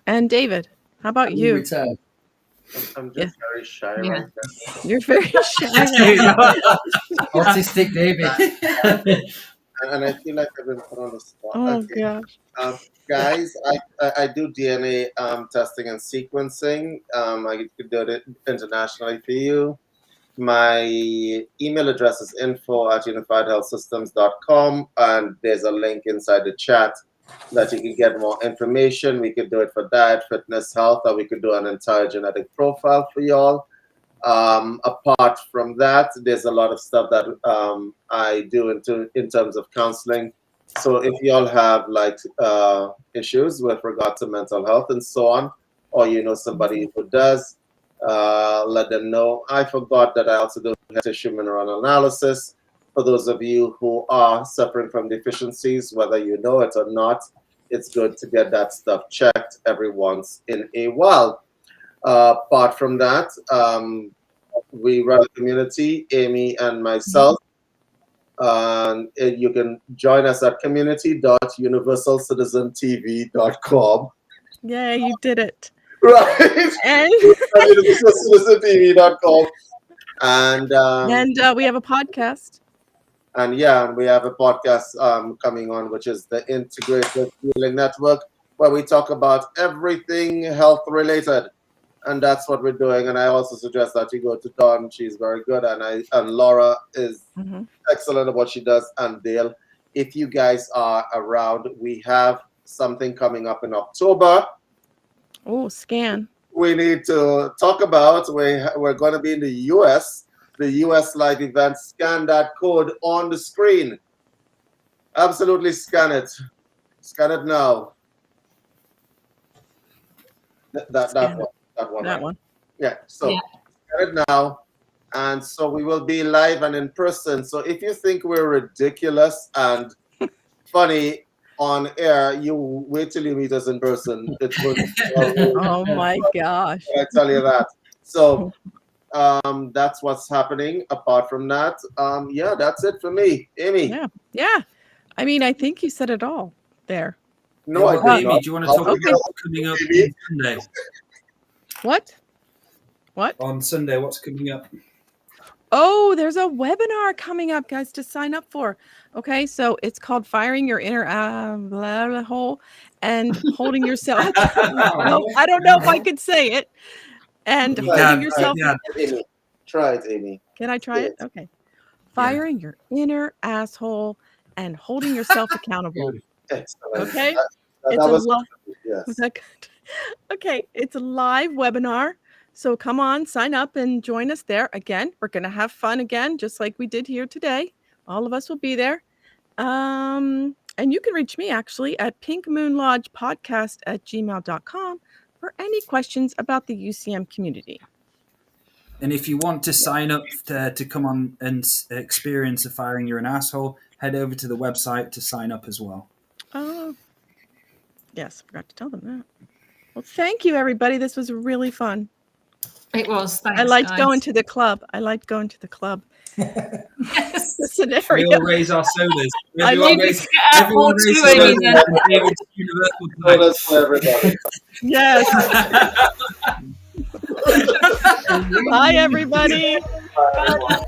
S5: And David, how about you?
S6: Return.
S4: I'm just very shy right now.
S5: You're very shy.
S6: Autistic David.
S4: And I feel like I've been put on the spot.
S5: Oh gosh.
S4: Guys, I do DNA testing and sequencing. I could do it internationally for you. My email address is info@unifiedhealthsystems.com, and there's a link inside the chat that you can get more information. We could do it for diet, fitness, health, or we could do an entire genetic profile for y'all. Apart from that, there's a lot of stuff that I do in terms of counseling. So if y'all have like issues with regard to mental health and so on, or you know somebody who does, let them know. I forgot that I also do tissue mineral analysis. For those of you who are suffering from deficiencies, whether you know it or not, it's good to get that stuff checked every once in a while. Apart from that, we run a community, Amy and myself. You can join us at community.universalcitizentv.com.
S5: Yeah, you did it.
S4: Right.
S5: And
S4: universalcitizentv.com. And
S5: we have a podcast.
S4: And we have a podcast coming on, which is the Integrated Healing Network, where we talk about everything health related. And that's what we're doing. And I also suggest that you go to Dawn. She's very good. And Laura is excellent at what she does. And Dale, if you guys are around, we have something coming up in October.
S5: Oh, scan.
S4: We need to talk about. We're going to be in the US. The US live event. Scan that code on the screen. Absolutely scan it. Scan it now. That one. Yeah. So scan it now. And so we will be live and in person. So if you think we're ridiculous and funny on air, you wait till you meet us in person. It's going to be
S5: Oh my gosh.
S4: I tell you that. So that's what's happening. Apart from that, yeah, that's it for me. Amy.
S5: Yeah. I mean, I think you said it all there.
S4: No, I did
S2: Amy,
S4: not.
S2: do you want to talk about what's coming up on Sunday?
S5: What?
S2: On Sunday, what's coming up?
S5: Oh, there's a webinar coming up, guys, to sign up for. Okay, so it's called Firing Your Inner blah, blah, hole and Holding Yourself. I don't know if I could say it. And holding yourself.
S4: Amy. Try it, Amy.
S5: Can I try it? Okay. Firing your inner asshole and holding yourself accountable.
S4: Excellent.
S5: Okay. Okay, it's a live webinar. So come on, sign up and join us there. Again, we're going to have fun again, just like we did here today. All of us will be there. And you can reach me actually at pinkmoonlodgepodcast@gmail.com for any questions about the UCM community.
S2: And if you want to sign up to come on and experience the Firing You're an Asshole, head over to the website to sign up as well.
S5: Oh, yes, I forgot to tell them that. Well, thank you, everybody. This was really fun.
S3: It was. Thanks,
S5: I liked
S3: guys.
S5: going to the club.
S3: Yes.
S5: The scenario.
S2: We all raise our sodas.
S5: Everyone
S2: raise sodas and David's universal
S4: Sodas for everybody.
S5: Yes. Bye, everybody.
S3: Bye.